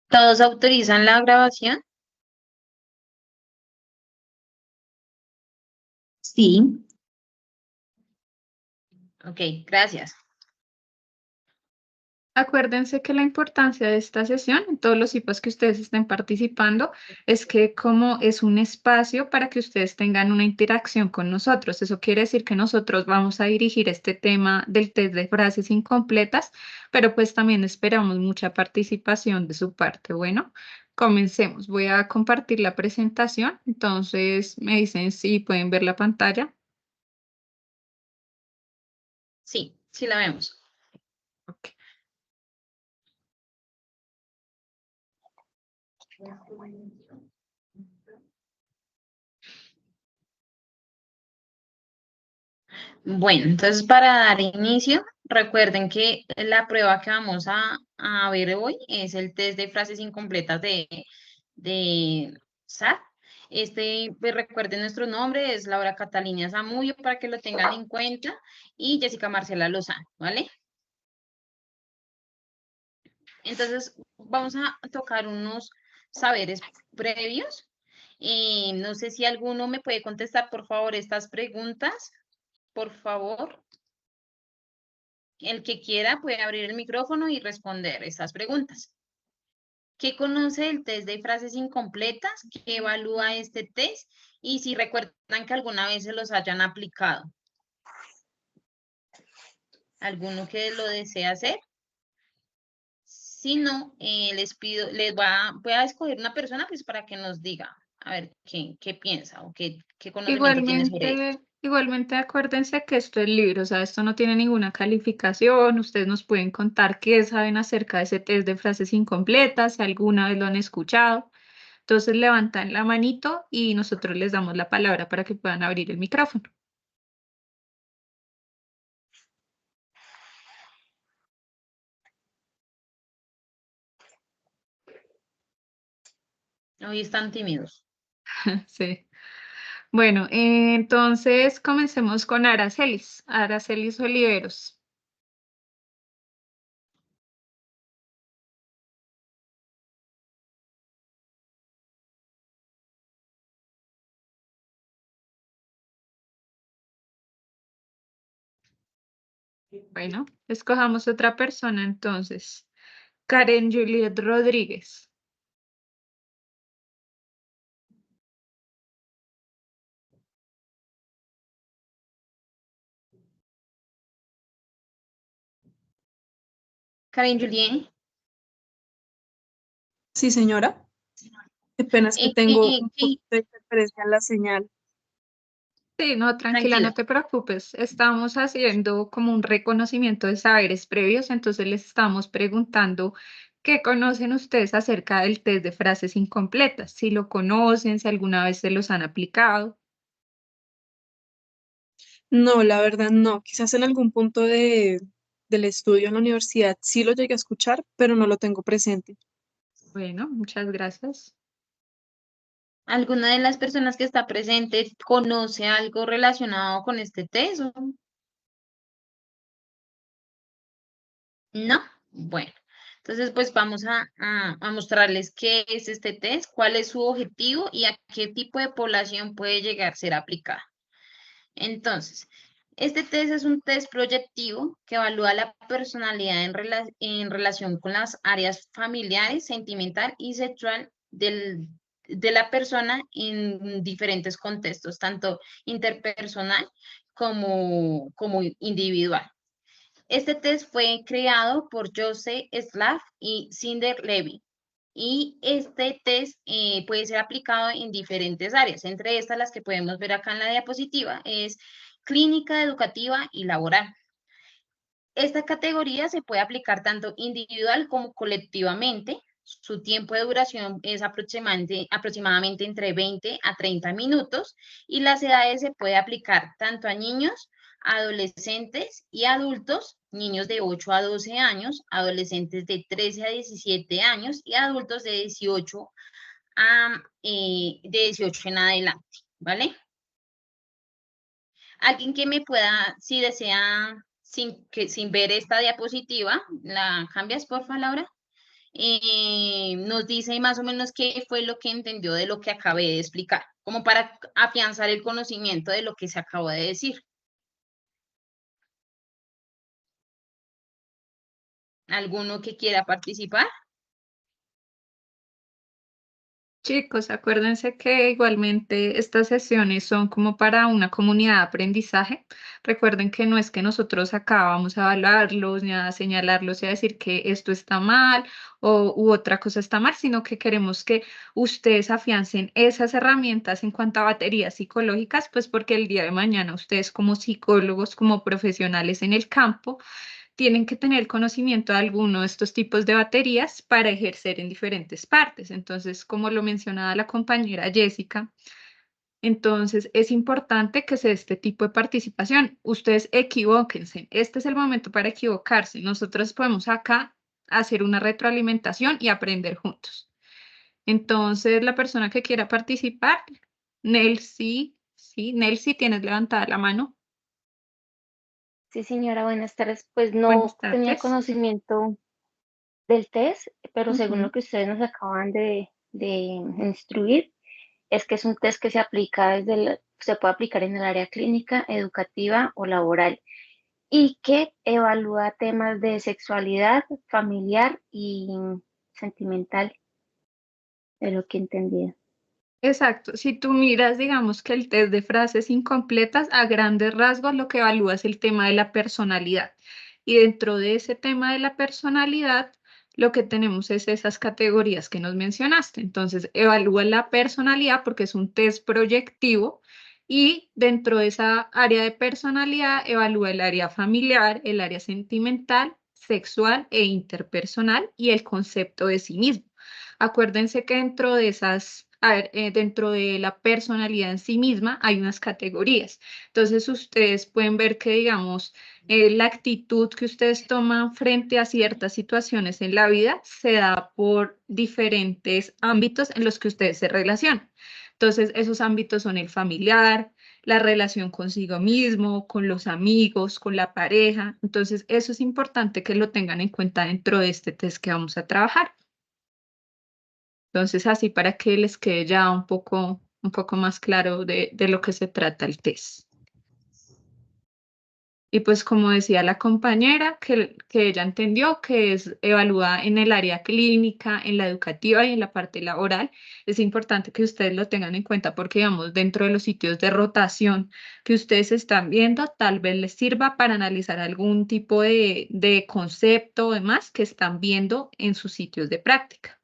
¿Todos autorizan la grabación? Sí. Ok, gracias. Acuérdense que la importancia de esta sesión, en todos los tipos que ustedes estén participando, es que como es un espacio para que ustedes tengan una interacción con nosotros. Eso quiere decir que nosotros vamos a dirigir este tema del test de frases incompletas, pero pues también esperamos mucha participación de su parte. Bueno, comencemos. Voy a compartir la presentación. Entonces me dicen si pueden ver la pantalla. Sí, sí la vemos. Ok. Bueno, entonces para dar inicio, recuerden que la prueba que vamos a ver hoy es el test de frases incompletas de SAT. Pues recuerden nuestro nombre, es Laura Catalina Zamudio, para que lo tengan en cuenta, y Jessica Marcela Lozano, ¿vale? Entonces, vamos a tocar unos saberes previos. No sé si alguno me puede contestar, por favor, estas preguntas. Por favor, el que quiera puede abrir el micrófono y responder estas preguntas. ¿Qué conoce el test de frases incompletas? ¿Qué evalúa este test? Y si recuerdan que alguna vez se los hayan aplicado. ¿Alguno que lo desee hacer? Si no, voy a escoger una persona pues para que nos diga, a ver, qué piensa o qué conocimiento tiene sobre ello. Igualmente acuérdense que esto es libre, o sea, esto no tiene ninguna calificación, ustedes nos pueden contar qué saben acerca de ese test de frases incompletas, si alguna vez lo han escuchado. Entonces levantan la manito y nosotros les damos la palabra para que puedan abrir el micrófono. Hoy están tímidos. Sí. Bueno, entonces comencemos con Aracelis, Aracelis Oliveros. Bueno, escojamos otra persona entonces. Karen Juliet Rodríguez. Karen Julien. Sí, señora. Qué pena es que tengo un poquito de interferencia en la señal. Sí, no, tranquila, Tranquila. no te preocupes. Estamos haciendo como un reconocimiento de saberes previos, entonces les estamos preguntando qué conocen ustedes acerca del test de frases incompletas, si lo conocen, si alguna vez se los han aplicado. No, la verdad no. Quizás en algún punto del estudio en la universidad sí lo llegué a escuchar, pero no lo tengo presente. Bueno, muchas gracias. ¿Alguna de las personas que está presente conoce algo relacionado con este test? ¿No? Bueno, entonces pues vamos a mostrarles qué es este test, cuál es su objetivo y a qué tipo de población puede llegar a ser aplicada. Entonces, este test es un test proyectivo que evalúa la personalidad en relación con las áreas familiares, sentimental y sexual de la persona en diferentes contextos, tanto interpersonal como individual. Este test fue creado por Joseph Slav y Cinder Levy. Y este test puede ser aplicado en diferentes áreas. Entre estas, las que podemos ver acá en la diapositiva, es clínica, educativa y laboral. Esta categoría se puede aplicar tanto individual como colectivamente. Su tiempo de duración es aproximadamente entre 20 a 30 minutos y las edades se puede aplicar tanto a niños, adolescentes y adultos, niños de 8 a 12 años, adolescentes de 13 a 17 años y adultos de 18 en adelante, ¿vale? Alguien que me pueda, si desea sin ver esta diapositiva, ¿la cambias, porfa, Laura? Nos dice más o menos qué fue lo que entendió de lo que acabé de explicar, como para afianzar el conocimiento de lo que se acabó de decir. ¿Alguno que quiera participar? Chicos, acuérdense que igualmente estas sesiones son como para una comunidad de aprendizaje. Recuerden que no es que nosotros acá vamos a evaluarlos ni a señalarlos y a decir que esto está mal u otra cosa está mal, sino que queremos que ustedes afiancen esas herramientas en cuanto a baterías psicológicas, pues porque el día de mañana ustedes como psicólogos, como profesionales en el campo, tienen que tener conocimiento de alguno de estos tipos de baterías para ejercer en diferentes partes. Entonces, como lo mencionaba la compañera Jessica, entonces es importante que se dé este tipo de participación. Ustedes equivóquense. Este es el momento para equivocarse. Nosotros podemos acá hacer una retroalimentación y aprender juntos. Entonces, la persona que quiera participar, Nelcy, sí, Nelcy, tienes levantada la mano. Sí, señora, buenas tardes. Pues no Buenas tenía tardes. conocimiento del test, pero según Ujú. lo que ustedes nos acaban de instruir, es que es un test que se aplica se puede aplicar en el área clínica, educativa o laboral y que evalúa temas de sexualidad, familiar y sentimental, de lo que entendí. Exacto. Si tú miras, digamos que el test de frases incompletas, a grandes rasgos lo que evalúa es el tema de la personalidad. Y dentro de ese tema de la personalidad, lo que tenemos es esas categorías que nos mencionaste. Entonces, evalúa la personalidad porque es un test proyectivo y dentro de esa área de personalidad, evalúa el área familiar, el área sentimental, sexual e interpersonal y el concepto de sí mismo. Acuérdense que dentro de esas, a ver, dentro de la personalidad en sí misma hay unas categorías. Entonces, ustedes pueden ver que, digamos, la actitud que ustedes toman frente a ciertas situaciones en la vida se da por diferentes ámbitos en los que ustedes se relacionan. Entonces, esos ámbitos son el familiar, la relación consigo mismo, con los amigos, con la pareja. Entonces, eso es importante que lo tengan en cuenta dentro de este test que vamos a trabajar. Entonces, así para que les quede ya un poco más claro de lo que se trata el test. Y pues como decía la compañera, que ella entendió que es evaluada en el área clínica, en la educativa y en la parte laboral, es importante que ustedes lo tengan en cuenta porque, digamos, dentro de los sitios de rotación que ustedes están viendo, tal vez les sirva para analizar algún tipo de concepto o demás que están viendo en sus sitios de práctica.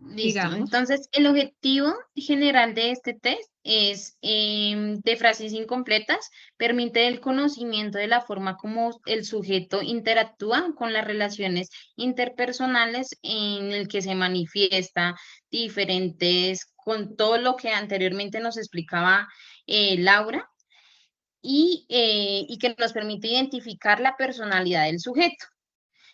Listo. Digamos. Entonces, el objetivo general de este test es de frases incompletas, permite el conocimiento de la forma como el sujeto interactúa con las relaciones interpersonales en el que se manifiesta diferentes, con todo lo que anteriormente nos explicaba Laura, y que nos permite identificar la personalidad del sujeto.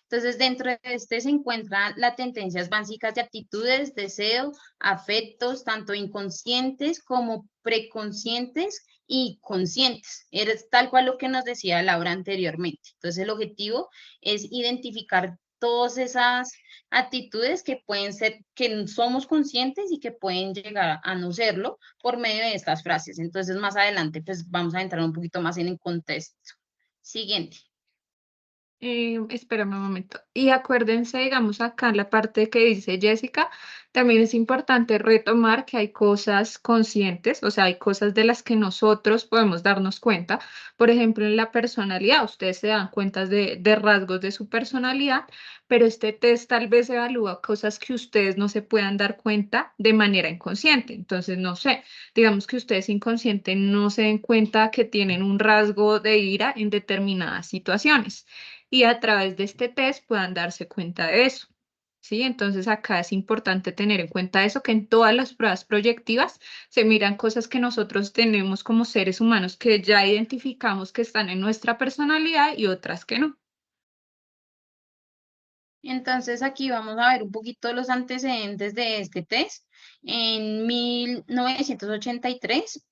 Entonces, dentro de este se encuentran las tendencias básicas de actitudes, deseos, afectos, tanto inconscientes como preconscientes y conscientes. Es tal cual lo que nos decía Laura anteriormente. Entonces, el objetivo es identificar todas esas actitudes que pueden ser, que somos conscientes y que pueden llegar a no serlo por medio de estas frases. Entonces, más adelante, pues vamos a entrar un poquito más en el contexto. Siguiente. Espérame un momento. Y acuérdense, digamos, acá en la parte que dice Jessica, también es importante retomar que hay cosas conscientes, o sea, hay cosas de las que nosotros podemos darnos cuenta. Por ejemplo, en la personalidad, ustedes se dan cuenta de rasgos de su personalidad, pero este test tal vez evalúa cosas que ustedes no se puedan dar cuenta de manera inconsciente. Entonces, no sé, digamos que ustedes inconsciente no se den cuenta que tienen un rasgo de ira en determinadas situaciones y a través de este test puedan darse cuenta de eso. ¿Sí? Entonces acá es importante tener en cuenta eso, que en todas las pruebas proyectivas se miran cosas que nosotros tenemos como seres humanos que ya identificamos que están en nuestra personalidad y otras que no. Entonces aquí vamos a ver un poquito los antecedentes de este test. En 1983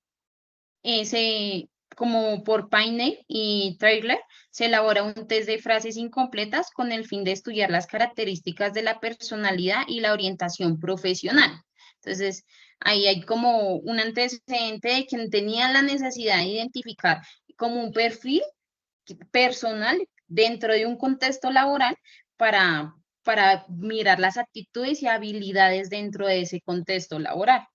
se como por Paine y Trailer, se elabora un test de frases incompletas con el fin de estudiar las características de la personalidad y la orientación profesional. Entonces, ahí hay como un antecedente de que tenían la necesidad de identificar como un perfil personal dentro de un contexto laboral para mirar las actitudes y habilidades dentro de ese contexto laboral.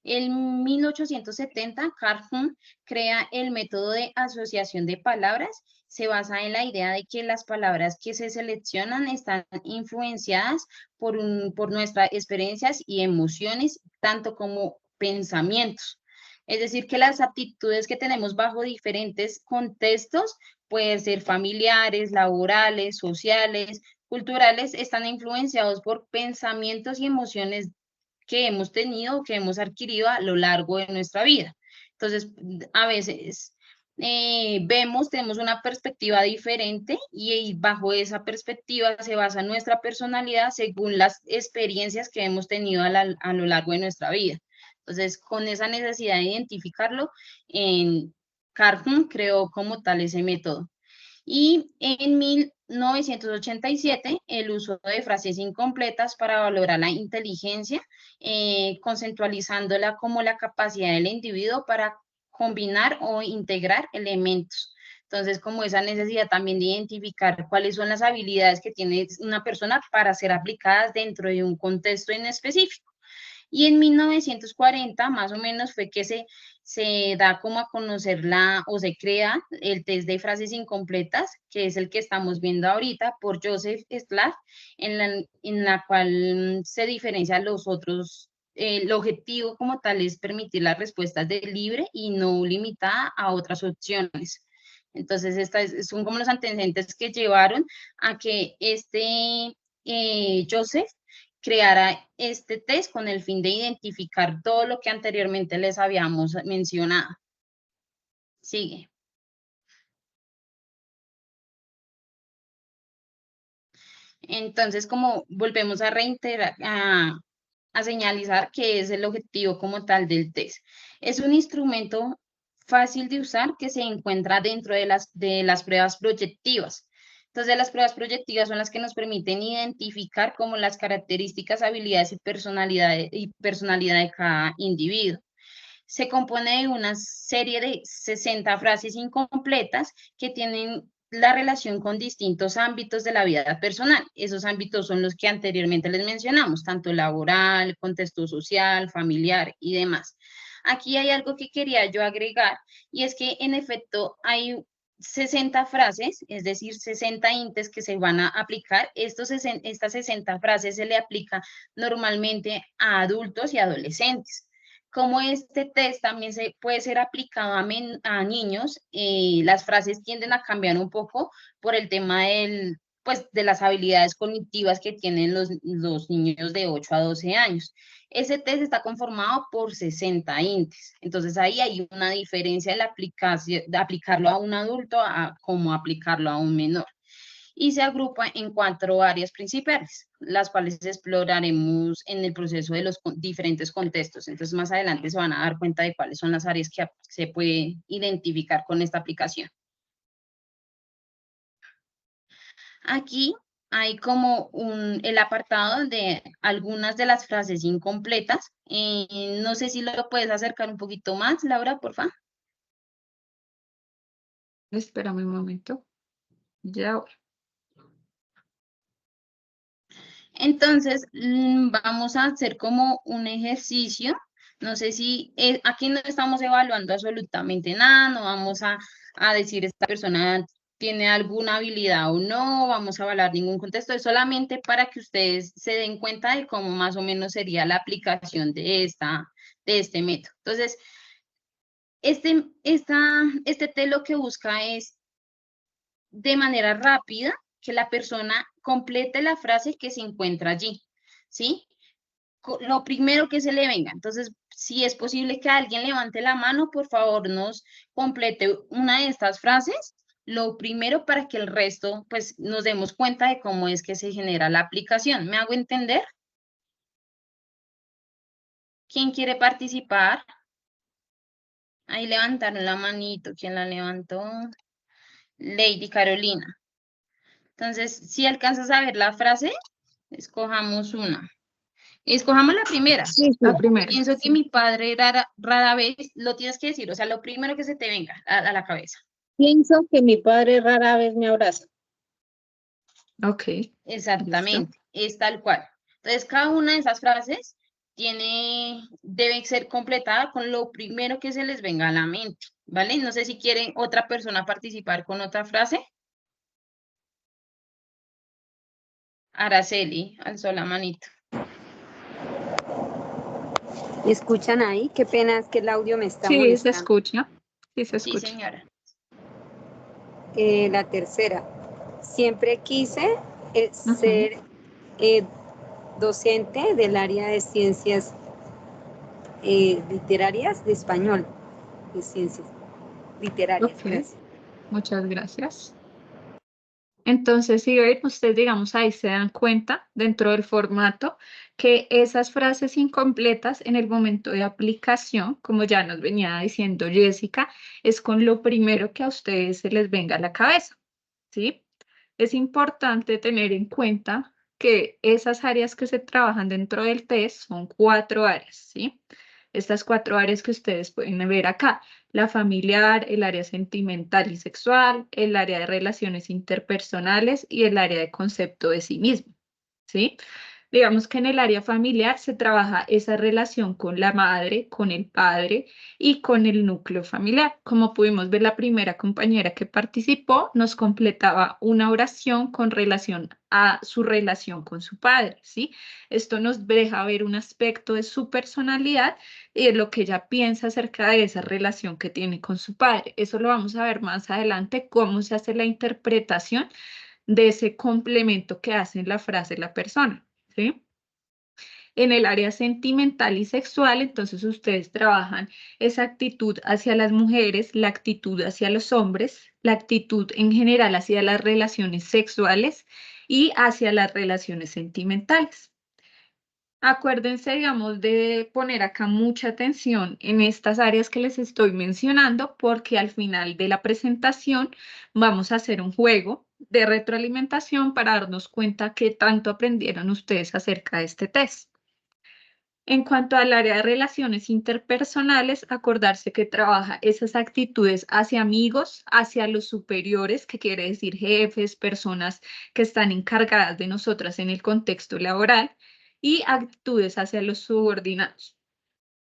En 1870, Carl Jung crea el método de asociación de palabras. Se basa en la idea de que las palabras que se seleccionan están influenciadas por nuestras experiencias y emociones, tanto como pensamientos. Es decir, que las actitudes que tenemos bajo diferentes contextos, pueden ser familiares, laborales, sociales, culturales, están influenciados por pensamientos y emociones que hemos tenido, que hemos adquirido a lo largo de nuestra vida. Entonces, a veces tenemos una perspectiva diferente y bajo esa perspectiva se basa nuestra personalidad según las experiencias que hemos tenido a lo largo de nuestra vida. Entonces, con esa necesidad de identificarlo, Carl Jung creó como tal ese método. Y en 1987, el uso de frases incompletas para valorar la inteligencia, conceptualizándola como la capacidad del individuo para combinar o integrar elementos. Entonces, como esa necesidad también de identificar cuáles son las habilidades que tiene una persona para ser aplicadas dentro de un contexto en específico. Y en 1940, más o menos, fue que se da como a conocer o se crea el test de frases incompletas, que es el que estamos viendo ahorita por Joseph Slack, en la cual se diferencia los otros. El objetivo como tal es permitir las respuestas de libre y no limitada a otras opciones. Entonces, son como los antecedentes que llevaron a que Joseph creara este test con el fin de identificar todo lo que anteriormente les habíamos mencionado. Sigue. Entonces, como volvemos a reiterar, a señalizar que es el objetivo como tal del test. Es un instrumento fácil de usar que se encuentra dentro de las pruebas proyectivas. Entonces, las pruebas proyectivas son las que nos permiten identificar como las características, habilidades y personalidad de cada individuo. Se compone de una serie de 60 frases incompletas que tienen la relación con distintos ámbitos de la vida personal. Esos ámbitos son los que anteriormente les mencionamos, tanto laboral, contexto social, familiar y demás. Aquí hay algo que quería yo agregar, y es que en efecto hay 60 frases, es decir, 60 intes que se van a aplicar. Estas 60 frases se le aplica normalmente a adultos y adolescentes. Como este test también puede ser aplicado a niños, las frases tienden a cambiar un poco por el tema de las habilidades cognitivas que tienen los niños de 8 a 12 años. Ese test está conformado por 60 intes. Entonces ahí hay una diferencia de aplicarlo a un adulto a cómo aplicarlo a un menor. Y se agrupa en 4 áreas principales, las cuales exploraremos en el proceso de los diferentes contextos. Entonces, más adelante se van a dar cuenta de cuáles son las áreas que se puede identificar con esta aplicación. Aquí hay como el apartado de algunas de las frases incompletas. No sé si lo puedes acercar un poquito más, Laura, por favor. Espérame un momento. Ya. Entonces, vamos a hacer como un ejercicio. No sé si aquí no estamos evaluando absolutamente nada, no vamos a decir esta persona tiene alguna habilidad o no, vamos a evaluar ningún contexto, es solamente para que ustedes se den cuenta de cómo más o menos sería la aplicación de este método. Entonces, este test lo que busca es de manera rápida que la persona complete la frase que se encuentra allí, ¿sí? Lo primero que se le venga. Entonces, si es posible que alguien levante la mano, por favor, nos complete una de estas frases, lo primero para que el resto, pues, nos demos cuenta de cómo es que se genera la aplicación. ¿Me hago entender? ¿Quién quiere participar? Ahí levantaron la manito. ¿Quién la levantó? Lady Carolina. Entonces, si alcanzas a ver la frase, escojamos una. Escojamos la primera. Sí, sí. La primera. Pienso que mi padre rara vez, lo tienes que decir, o sea, lo primero que se te venga a la cabeza. Pienso que mi padre rara vez me abraza. Ok, listo. Exactamente, es tal cual. Entonces, cada una de esas frases debe ser completada con lo primero que se les venga a la mente, ¿vale? No sé si quieren otra persona participar con otra frase. Araceli, alzó la manito. ¿Me escuchan ahí? Qué pena, es que el audio me está Sí, se molestando. escucha. Sí, se Sí, escucha. señora. La tercera. Siempre quise Ujú. ser docente del área de ciencias literarias de español, de ciencias literarias. Ok. Gracias. Muchas gracias. Entonces, si ven, ustedes, digamos, ahí se dan cuenta dentro del formato que esas frases incompletas en el momento de aplicación, como ya nos venía diciendo Jessica, es con lo primero que a ustedes se les venga a la cabeza, ¿sí? Es importante tener en cuenta que esas áreas que se trabajan dentro del test son 4 áreas, ¿sí? Estas 4 áreas que ustedes pueden ver acá: la familiar, el área sentimental y sexual, el área de relaciones interpersonales y el área de concepto de sí mismo, ¿sí? Digamos que en el área familiar se trabaja esa relación con la madre, con el padre y con el núcleo familiar. Como pudimos ver, la primera compañera que participó nos completaba una oración con relación a su relación con su padre, ¿sí? Esto nos deja ver un aspecto de su personalidad y de lo que ella piensa acerca de esa relación que tiene con su padre. Eso lo vamos a ver más adelante, cómo se hace la interpretación de ese complemento que hace en la frase la persona, ¿sí? En el área sentimental y sexual, entonces ustedes trabajan esa actitud hacia las mujeres, la actitud hacia los hombres, la actitud en general hacia las relaciones sexuales y hacia las relaciones sentimentales. Acuérdense, digamos, de poner acá mucha atención en estas áreas que les estoy mencionando, porque al final de la presentación vamos a hacer un juego de retroalimentación para darnos cuenta qué tanto aprendieron ustedes acerca de este test. En cuanto al área de relaciones interpersonales, acordarse que trabaja esas actitudes hacia amigos, hacia los superiores, que quiere decir jefes, personas que están encargadas de nosotras en el contexto laboral, y actitudes hacia los subordinados.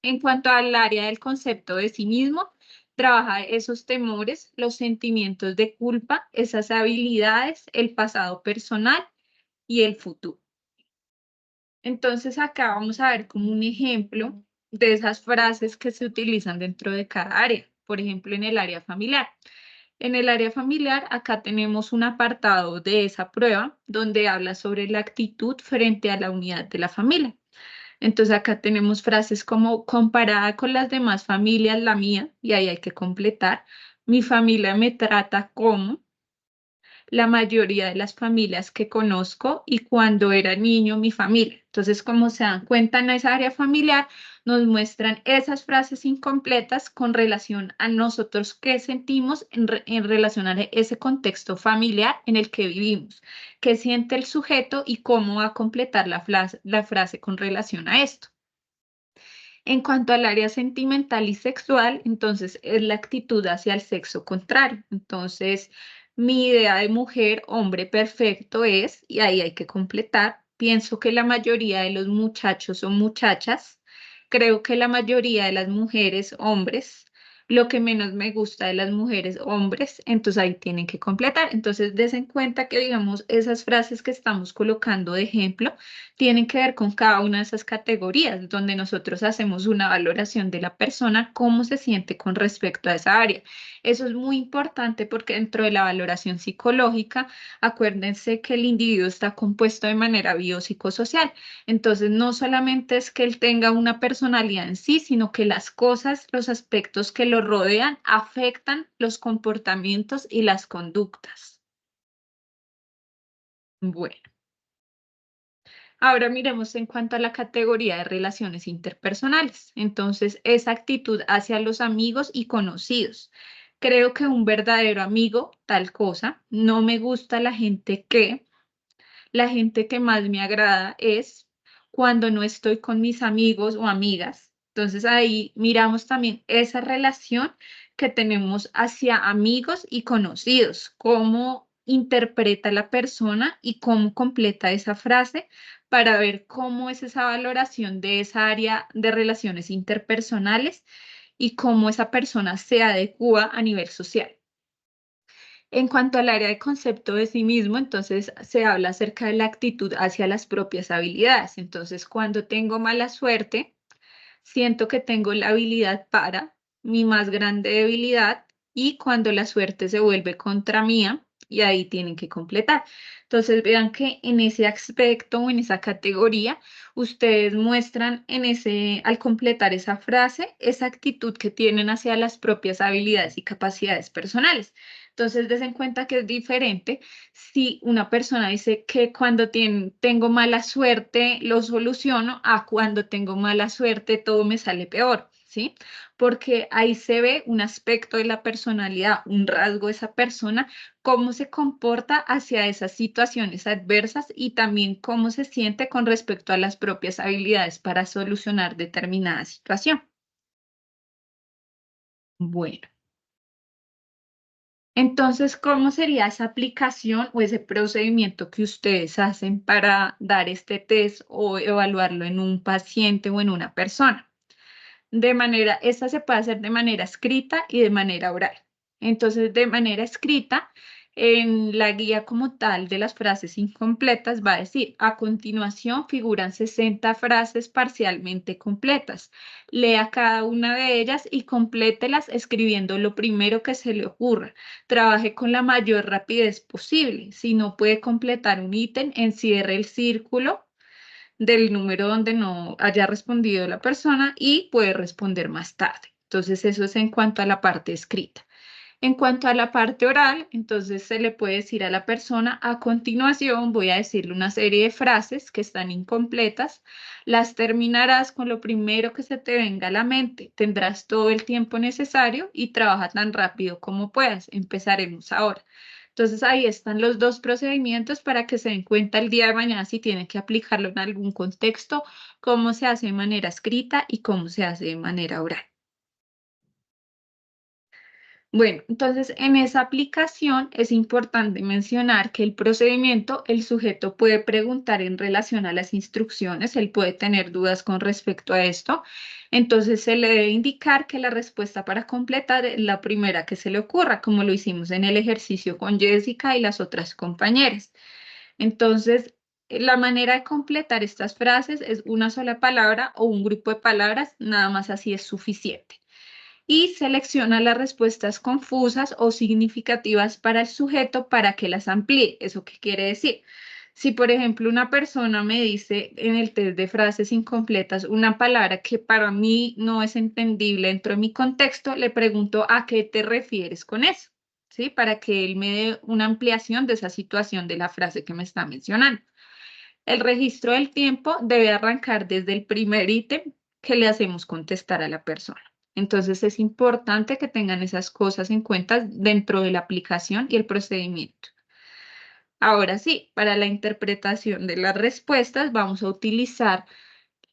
En cuanto al área del concepto de sí mismo, trabaja esos temores, los sentimientos de culpa, esas habilidades, el pasado personal y el futuro. Entonces acá vamos a ver como un ejemplo de esas frases que se utilizan dentro de cada área. Por ejemplo, en el área familiar. En el área familiar, acá tenemos un apartado de esa prueba donde habla sobre la actitud frente a la unidad de la familia. Entonces acá tenemos frases como: comparada con las demás familias, la mía, y ahí hay que completar: mi familia me trata como la mayoría de las familias que conozco, y cuando era niño, mi familia. Entonces, como se dan cuenta, en esa área familiar nos muestran esas frases incompletas con relación a nosotros qué sentimos en relación a ese contexto familiar en el que vivimos, qué siente el sujeto y cómo va a completar la frase con relación a esto. En cuanto al área sentimental y sexual, entonces es la actitud hacia el sexo contrario. Entonces, mi idea de mujer, hombre perfecto es, y ahí hay que completar: pienso que la mayoría de los muchachos son muchachas, creo que la mayoría de las mujeres, hombres, lo que menos me gusta de las mujeres, hombres. Entonces ahí tienen que completar. Entonces, des en cuenta que, digamos, esas frases que estamos colocando de ejemplo tienen que ver con cada una de esas categorías, donde nosotros hacemos una valoración de la persona, cómo se siente con respecto a esa área. Eso es muy importante porque dentro de la valoración psicológica, acuérdense que el individuo está compuesto de manera biopsicosocial. Entonces, no solamente es que él tenga una personalidad en sí, sino que las cosas, los aspectos que lo rodean afectan los comportamientos y las conductas. Bueno. Ahora miremos en cuanto a la categoría de relaciones interpersonales. Entonces, esa actitud hacia los amigos y conocidos. Creo que un verdadero amigo, tal cosa, no me gusta la gente que más me agrada es cuando no estoy con mis amigos o amigas. Entonces ahí miramos también esa relación que tenemos hacia amigos y conocidos, cómo interpreta la persona y cómo completa esa frase para ver cómo es esa valoración de esa área de relaciones interpersonales y cómo esa persona se adecúa a nivel social. En cuanto al área de concepto de sí mismo, entonces se habla acerca de la actitud hacia las propias habilidades. Entonces, cuando tengo mala suerte, siento que tengo la habilidad para mi más grande debilidad y cuando la suerte se vuelve contra mía y ahí tienen que completar. Entonces, vean que en ese aspecto o en esa categoría, ustedes muestran al completar esa frase, esa actitud que tienen hacia las propias habilidades y capacidades personales. Entonces, des en cuenta que es diferente si una persona dice que cuando tengo mala suerte lo soluciono a cuando tengo mala suerte todo me sale peor, ¿sí? Porque ahí se ve un aspecto de la personalidad, un rasgo de esa persona, cómo se comporta hacia esas situaciones adversas y también cómo se siente con respecto a las propias habilidades para solucionar determinada situación. Bueno. Entonces, ¿cómo sería esa aplicación o ese procedimiento que ustedes hacen para dar este test o evaluarlo en un paciente o en una persona? Esta se puede hacer de manera escrita y de manera oral. Entonces, de manera escrita, en la guía como tal de las frases incompletas va a decir, a continuación figuran 60 frases parcialmente completas. Lea cada una de ellas y complételas escribiendo lo primero que se le ocurra. Trabaje con la mayor rapidez posible. Si no puede completar un ítem, encierre el círculo del número donde no haya respondido la persona y puede responder más tarde. Entonces, eso es en cuanto a la parte escrita. En cuanto a la parte oral, entonces se le puede decir a la persona, a continuación voy a decirle una serie de frases que están incompletas, las terminarás con lo primero que se te venga a la mente, tendrás todo el tiempo necesario y trabaja tan rápido como puedas. Empezaremos ahora. Entonces ahí están los dos procedimientos para que se den cuenta el día de mañana si tienen que aplicarlo en algún contexto, cómo se hace de manera escrita y cómo se hace de manera oral. Bueno, entonces en esa aplicación es importante mencionar que el procedimiento, el sujeto puede preguntar en relación a las instrucciones, él puede tener dudas con respecto a esto, entonces se le debe indicar que la respuesta para completar es la primera que se le ocurra, como lo hicimos en el ejercicio con Jessica y las otras compañeras. Entonces, la manera de completar estas frases es una sola palabra o un grupo de palabras, nada más así es suficiente y selecciona las respuestas confusas o significativas para el sujeto para que las amplíe. ¿Eso qué quiere decir? Si, por ejemplo, una persona me dice en el test de frases incompletas una palabra que para mí no es entendible dentro de mi contexto, le pregunto a qué te refieres con eso, ¿sí? Para que él me dé una ampliación de esa situación de la frase que me está mencionando. El registro del tiempo debe arrancar desde el primer ítem que le hacemos contestar a la persona. Entonces es importante que tengan esas cosas en cuenta dentro de la aplicación y el procedimiento. Ahora sí, para la interpretación de las respuestas vamos a utilizar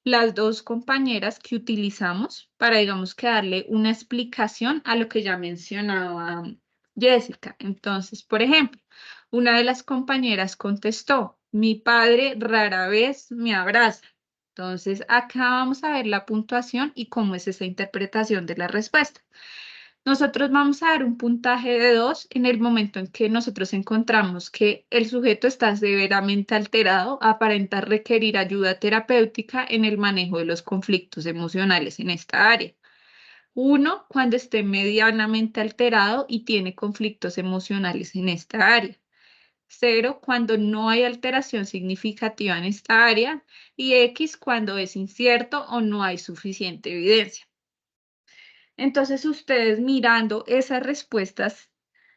las dos compañeras que utilizamos para, digamos, que darle una explicación a lo que ya mencionaba Jessica. Entonces, por ejemplo, una de las compañeras contestó, mi padre rara vez me abraza. Entonces, acá vamos a ver la puntuación y cómo es esa interpretación de la respuesta. Nosotros vamos a dar un puntaje de 2 en el momento en que nosotros encontramos que el sujeto está severamente alterado, aparenta requerir ayuda terapéutica en el manejo de los conflictos emocionales en esta área. 1, cuando esté medianamente alterado y tiene conflictos emocionales en esta área. 0, cuando no hay alteración significativa en esta área. Y X, cuando es incierto o no hay suficiente evidencia. Entonces, ustedes mirando esas respuestas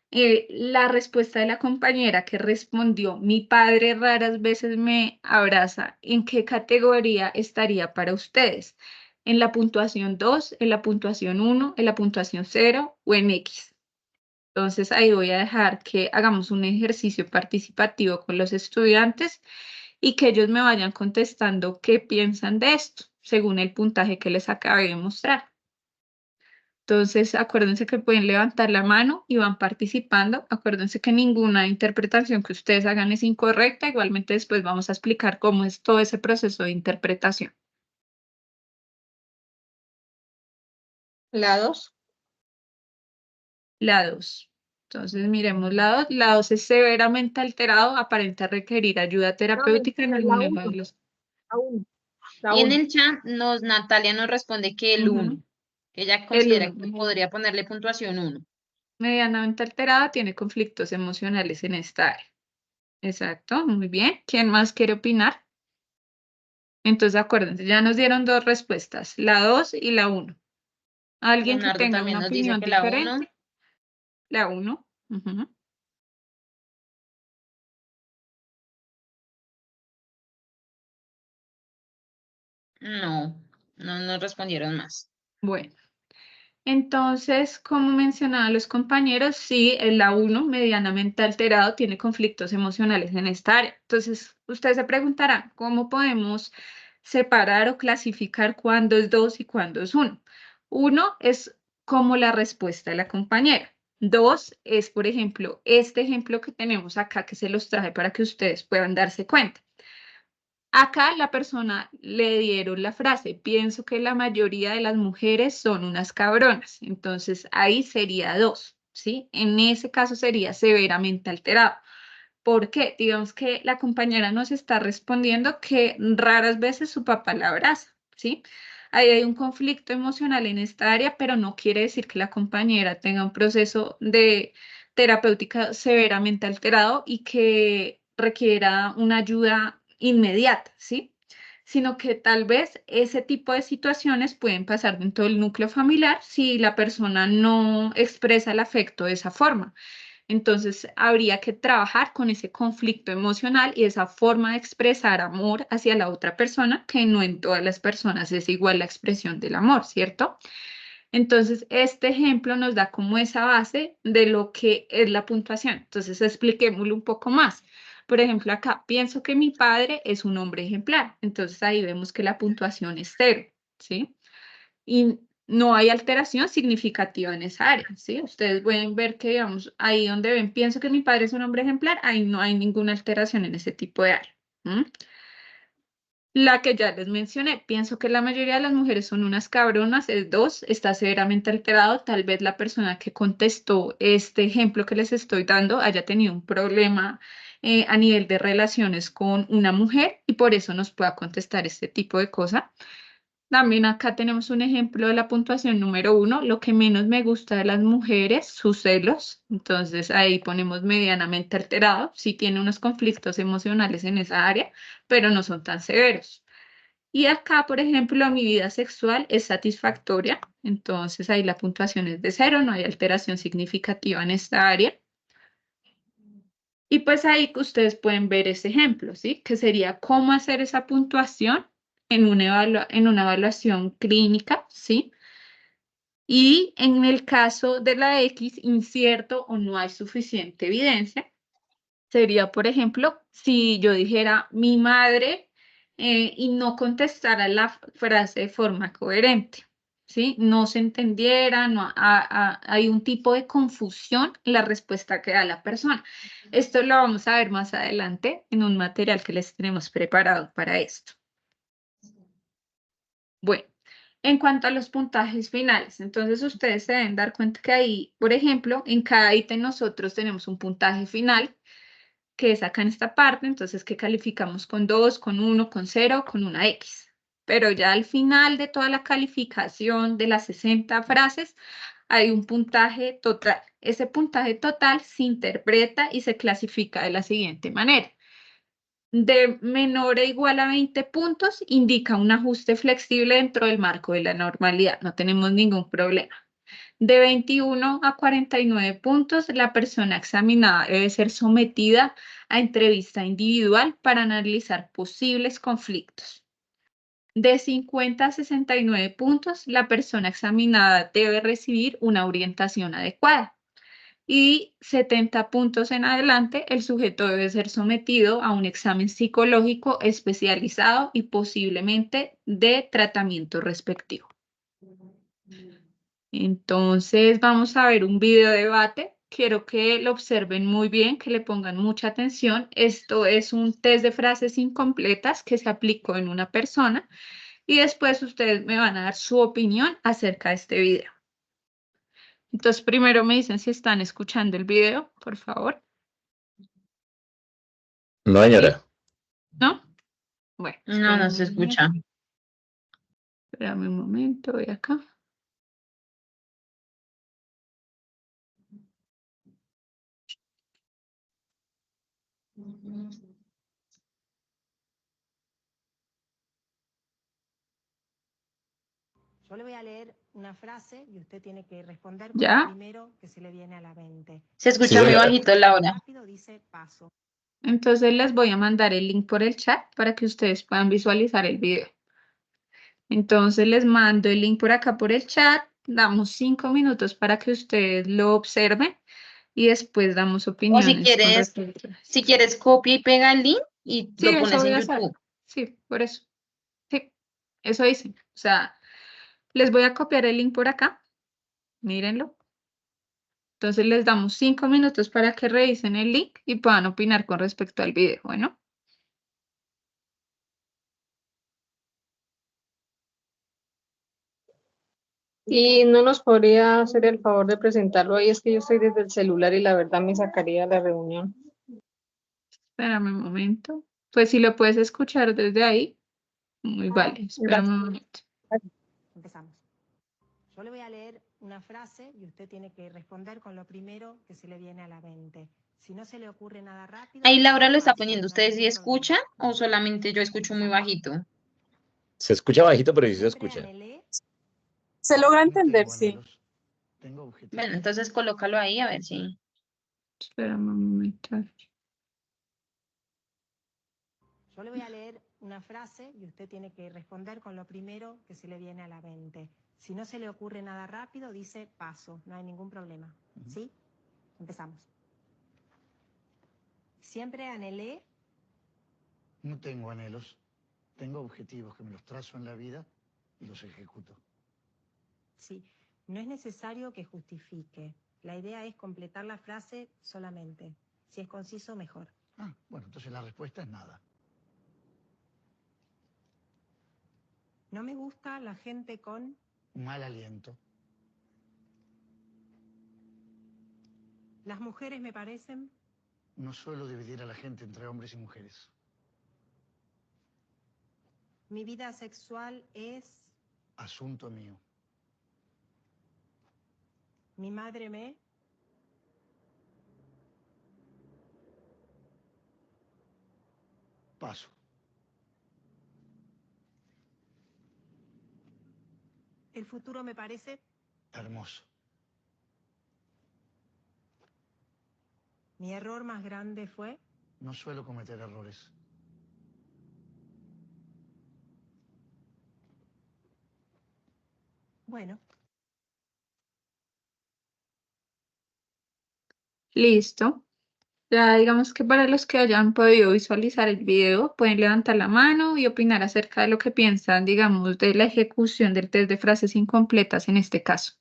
La respuesta de la compañera que respondió, mi padre raras veces me abraza, ¿en qué categoría estaría para ustedes? ¿En la puntuación 2, en la puntuación 1, en la puntuación 0 o en X? Entonces ahí voy a dejar que hagamos un ejercicio participativo con los estudiantes y que ellos me vayan contestando qué piensan de esto, según el puntaje que les acabé de mostrar. Entonces, acuérdense que pueden levantar la mano y van participando. Acuérdense que ninguna interpretación que ustedes hagan es incorrecta. Igualmente después vamos a explicar cómo es todo ese proceso de interpretación. La 2. La 2. Entonces, miremos la 2. La 2 es severamente alterado, aparenta requerir ayuda terapéutica en mentira, la alguno de uno. los... La 1. La Y en 1. el chat Natalia nos responde que el Ujú. 1, que ella El considera 1. que podría ponerle puntuación 1. Medianamente alterada, tiene conflictos emocionales en esta área. Exacto, muy bien. ¿Quién más quiere opinar? Entonces, acuérdense, ya nos dieron dos respuestas, la 2 y la 1. ¿Alguien que Leonardo tenga también una nos dice opinión que la 1. diferente? La 1. Ujú. No respondieron más. Bueno, entonces, como mencionaban los compañeros, sí, el la 1 medianamente alterado tiene conflictos emocionales en esta área. Entonces, ustedes se preguntarán, ¿cómo podemos separar o clasificar cuándo es 2 y cuándo es 1? 1 es como la respuesta de la compañera. 2 es, por ejemplo, este ejemplo que tenemos acá que se los traje para que ustedes puedan darse cuenta. Acá la persona le dieron la frase, pienso que la mayoría de las mujeres son unas cabronas. Entonces ahí sería 2, ¿sí? En ese caso sería severamente alterado. ¿Por qué? Digamos que la compañera nos está respondiendo que raras veces su papá la abraza, ¿sí? Ahí hay un conflicto emocional en esta área, pero no quiere decir que la compañera tenga un proceso de terapéutica severamente alterado y que requiera una ayuda inmediata, ¿sí? Sino que tal vez ese tipo de situaciones pueden pasar dentro del núcleo familiar si la persona no expresa el afecto de esa forma. Entonces, habría que trabajar con ese conflicto emocional y esa forma de expresar amor hacia la otra persona, que no en todas las personas es igual la expresión del amor, ¿cierto? Entonces, este ejemplo nos da como esa base de lo que es la puntuación. Entonces, expliquémoslo un poco más. Por ejemplo, acá pienso que mi padre es un hombre ejemplar. Entonces, ahí vemos que la puntuación es 0, ¿sí? Y no hay alteración significativa en esa área, ¿sí? Ustedes pueden ver que, digamos, ahí donde ven, pienso que mi padre es un hombre ejemplar, ahí no hay ninguna alteración en ese tipo de área. La que ya les mencioné, pienso que la mayoría de las mujeres son unas cabronas, es 2, está severamente alterado, tal vez la persona que contestó este ejemplo que les estoy dando haya tenido un problema a nivel de relaciones con una mujer y por eso nos pueda contestar este tipo de cosas. También acá tenemos un ejemplo de la puntuación número 1, lo que menos me gusta de las mujeres, sus celos. Entonces ahí ponemos medianamente alterado, sí tiene unos conflictos emocionales en esa área, pero no son tan severos. Y acá, por ejemplo, mi vida sexual es satisfactoria, entonces ahí la puntuación es de 0, no hay alteración significativa en esta área. Y pues ahí ustedes pueden ver ese ejemplo, ¿sí? Que sería cómo hacer esa puntuación en una evaluación clínica, ¿sí? Y en el caso de la X, incierto o no hay suficiente evidencia, sería, por ejemplo, si yo dijera mi madre y no contestara la frase de forma coherente, ¿sí? No se entendiera, no, hay un tipo de confusión en la respuesta que da la persona. Esto lo vamos a ver más adelante en un material que les tenemos preparado para esto. Bueno, en cuanto a los puntajes finales, entonces ustedes se deben dar cuenta que ahí, por ejemplo, en cada ítem nosotros tenemos un puntaje final que es acá en esta parte, entonces que calificamos con 2, con 1, con 0, con una X. Pero ya al final de toda la calificación de las 60 frases hay un puntaje total. Ese puntaje total se interpreta y se clasifica de la siguiente manera. De menor e igual a 20 puntos indica un ajuste flexible dentro del marco de la normalidad. No tenemos ningún problema. De 21 a 49 puntos, la persona examinada debe ser sometida a entrevista individual para analizar posibles conflictos. De 50 a 69 puntos, la persona examinada debe recibir una orientación adecuada. Y 70 puntos en adelante, el sujeto debe ser sometido a un examen psicológico especializado y posiblemente de tratamiento respectivo. Entonces, vamos a ver un video debate. Quiero que lo observen muy bien, que le pongan mucha atención. Esto es un test de frases incompletas que se aplicó en una persona y después ustedes me van a dar su opinión acerca de este video. Entonces, primero me dicen si están escuchando el video, por favor. No, señora. ¿No? Bueno, No, no se escucha. Espérame un momento, voy acá. Yo le voy a leer una frase y usted tiene que responder ¿Ya? con lo primero que se le viene a la mente. Se escucha Sí, muy señora. bajito, Laura. Rápido dice paso. Entonces les voy a mandar el link por el chat para que ustedes puedan visualizar el video. Entonces les mando el link por acá por el chat. Damos 5 minutos para que ustedes lo observen y después damos O opiniones con respecto a eso. si quieres copia y pega el link y Sí, lo eso pones voy en a hacer. YouTube. Sí, por eso. Sí, eso hice. O sea, les voy a copiar el link por acá. Mírenlo. Entonces les damos 5 minutos para que revisen el link y puedan opinar con respecto al video. Bueno, Y no nos podría hacer el favor de presentarlo ahí, es que yo estoy desde el celular y la verdad me sacaría de la reunión. espérame un momento. Pues si lo puedes escuchar desde ahí, muy vale. Espérame un momento. Empezamos. Yo le voy a leer una frase y usted tiene que responder con lo primero que se le viene a la mente. Si no se le ocurre nada rápido... Ahí dice Laura lo está paso, poniendo. no hay ¿Ustedes sí ningún problema. escuchan o solamente yo escucho muy bajito? Se escucha bajito, pero sí se Siempre escucha. anhelé Se logra No entender, tengo sí. anhelos, tengo objetivos. Bueno, entonces colócalo ahí a ver si. Espérame un momento. Yo le voy a leer una frase y usted tiene que responder con lo primero que se le viene a la mente. Si no se le ocurre nada rápido, dice paso, no hay ningún problema. ¿Sí? Empezamos. Siempre anhelé, No tengo anhelos, tengo objetivos que me los trazo en la vida y los ejecuto. sí, no es necesario que justifique. La idea es completar la frase solamente. Si es conciso, mejor. Ah, bueno, entonces la respuesta es nada. No me gusta la gente con... Mal aliento. Las mujeres me parecen... No suelo dividir a la gente entre hombres y mujeres. Mi vida sexual es... Asunto mío. Mi madre me... Paso. El futuro me parece... Hermoso. Mi error más grande fue... No suelo cometer errores. Bueno, Listo. Ya digamos que para los que hayan podido visualizar el video, pueden levantar la mano y opinar acerca de lo que piensan, digamos, de la ejecución del test de frases incompletas en este caso.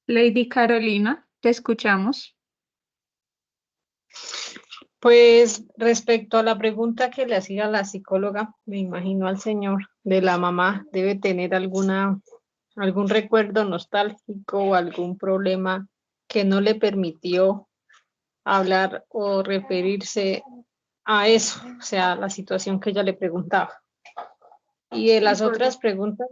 Lady Carolina, te escuchamos. Pues respecto a la pregunta que le hacía la psicóloga, me imagino al señor de la mamá debe tener algún recuerdo nostálgico o algún problema que no le permitió hablar o referirse a eso, o sea, la situación que ella le preguntaba. Y de las otras preguntas,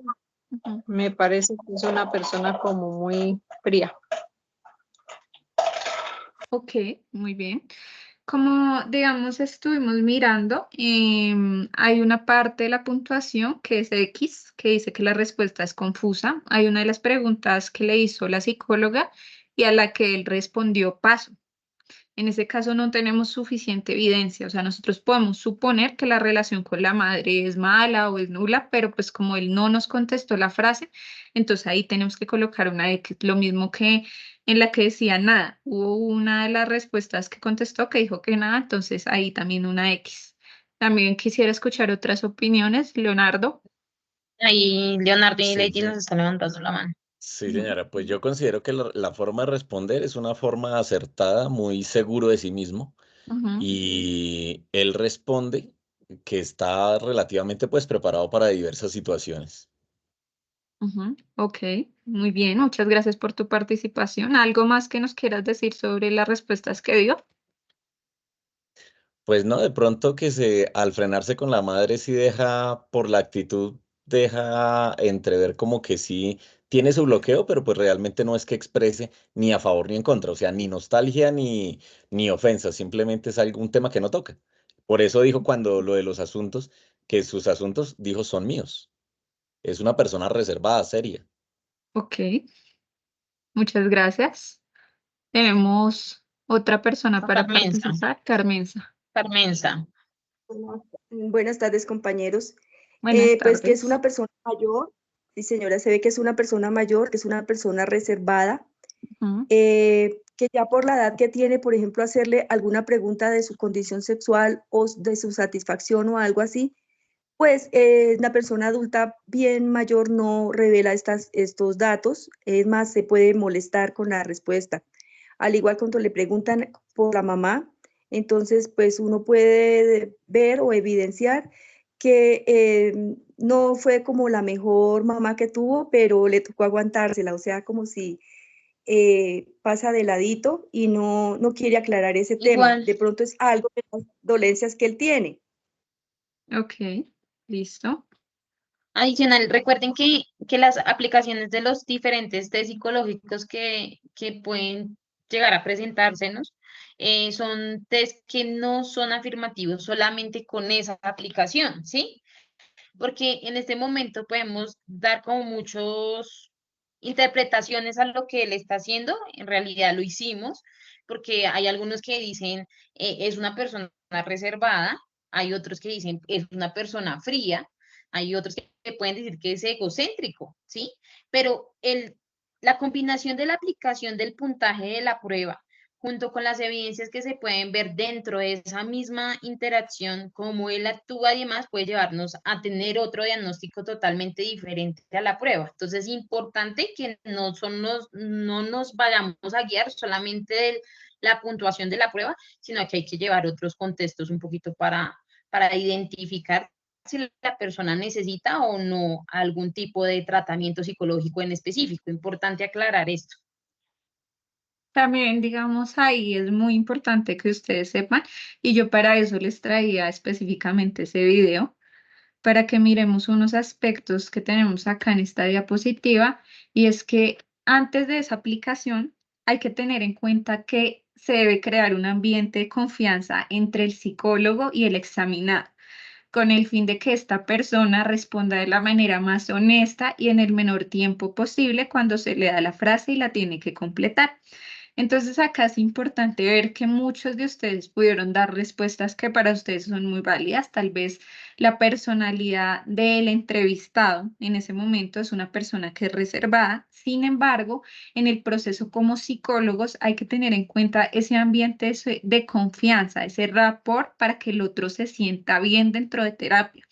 Ujú. me parece que es una persona como muy fría. Ok, muy bien. Como, digamos, estuvimos mirando, hay una parte de la puntuación que es X, que dice que la respuesta es confusa. Hay una de las preguntas que le hizo la psicóloga y a la que él respondió paso. En ese caso no tenemos suficiente evidencia, o sea, nosotros podemos suponer que la relación con la madre es mala o es nula, pero pues como él no nos contestó la frase, entonces ahí tenemos que colocar una X, lo mismo que en la que decía nada. Hubo una de las respuestas que contestó que dijo que nada, entonces ahí también una X. También quisiera escuchar otras opiniones, Leonardo. Ahí Leonardo y Sí, Lady nos están levantando la mano. sí, señora. Pues yo considero que la forma de responder es una forma acertada, muy seguro de sí mismo. Ujú, Y él responde que está relativamente pues preparado para diversas situaciones. ujú. Ok, muy bien, muchas gracias por tu participación. ¿Algo más que nos quieras decir sobre las respuestas que dio? Pues no, de pronto al frenarse con la madre sí deja, por la actitud, deja entrever como que sí tiene su bloqueo, pero pues realmente no es que exprese ni a favor ni en contra, o sea, ni nostalgia ni ofensa, simplemente es algún tema que no toca. Por eso dijo cuando lo de los asuntos, que sus asuntos, dijo, son míos. Es una persona reservada, seria. Ok, muchas gracias. Tenemos otra persona para Carmenza, participar, Carmenza. Carmenza. Buenas tardes, compañeros. Buenas Pues que es tardes. una persona mayor, sí señora, se ve que es una persona mayor, que es una persona reservada, Ujú, que ya por la edad que tiene, por ejemplo, hacerle alguna pregunta de su condición sexual o de su satisfacción o algo así, pues la persona adulta bien mayor no revela estos datos, es más, se puede molestar con la respuesta. Al igual cuando le preguntan por la mamá, entonces pues uno puede ver o evidenciar que no fue como la mejor mamá que tuvo, pero le tocó aguantársela, o sea, como si pasa de ladito y no quiere aclarar ese tema. Igual, De pronto es algo de las dolencias que él tiene. ok, listo. adicional, recuerden que las aplicaciones de los diferentes test psicológicos que pueden llegar a presentársenos son test que no son afirmativos solamente con esa aplicación, ¿sí? Porque en este momento podemos dar como muchas interpretaciones a lo que él está haciendo, en realidad lo hicimos, porque hay algunos que dicen es una persona reservada, hay otros que dicen es una persona fría, hay otros que pueden decir que es egocéntrico, ¿sí? Pero la combinación de la aplicación del puntaje de la prueba junto con las evidencias que se pueden ver dentro de esa misma interacción, cómo él actúa y demás, puede llevarnos a tener otro diagnóstico totalmente diferente a la prueba. Entonces es importante que no nos vayamos a guiar solamente de la puntuación de la prueba, sino que hay que llevar otros contextos un poquito para identificar si la persona necesita o no algún tipo de tratamiento psicológico en específico. Importante aclarar esto. También, digamos, ahí es muy importante que ustedes sepan, y yo para eso les traía específicamente ese video, para que miremos unos aspectos que tenemos acá en esta diapositiva, y es que antes de esa aplicación hay que tener en cuenta que se debe crear un ambiente de confianza entre el psicólogo y el examinado, con el fin de que esta persona responda de la manera más honesta y en el menor tiempo posible cuando se le da la frase y la tiene que completar. Entonces acá es importante ver que muchos de ustedes pudieron dar respuestas que para ustedes son muy válidas. Tal vez la personalidad del entrevistado en ese momento es una persona que es reservada. Sin embargo, en el proceso como psicólogos hay que tener en cuenta ese ambiente de confianza, ese rapport para que el otro se sienta bien dentro de terapia.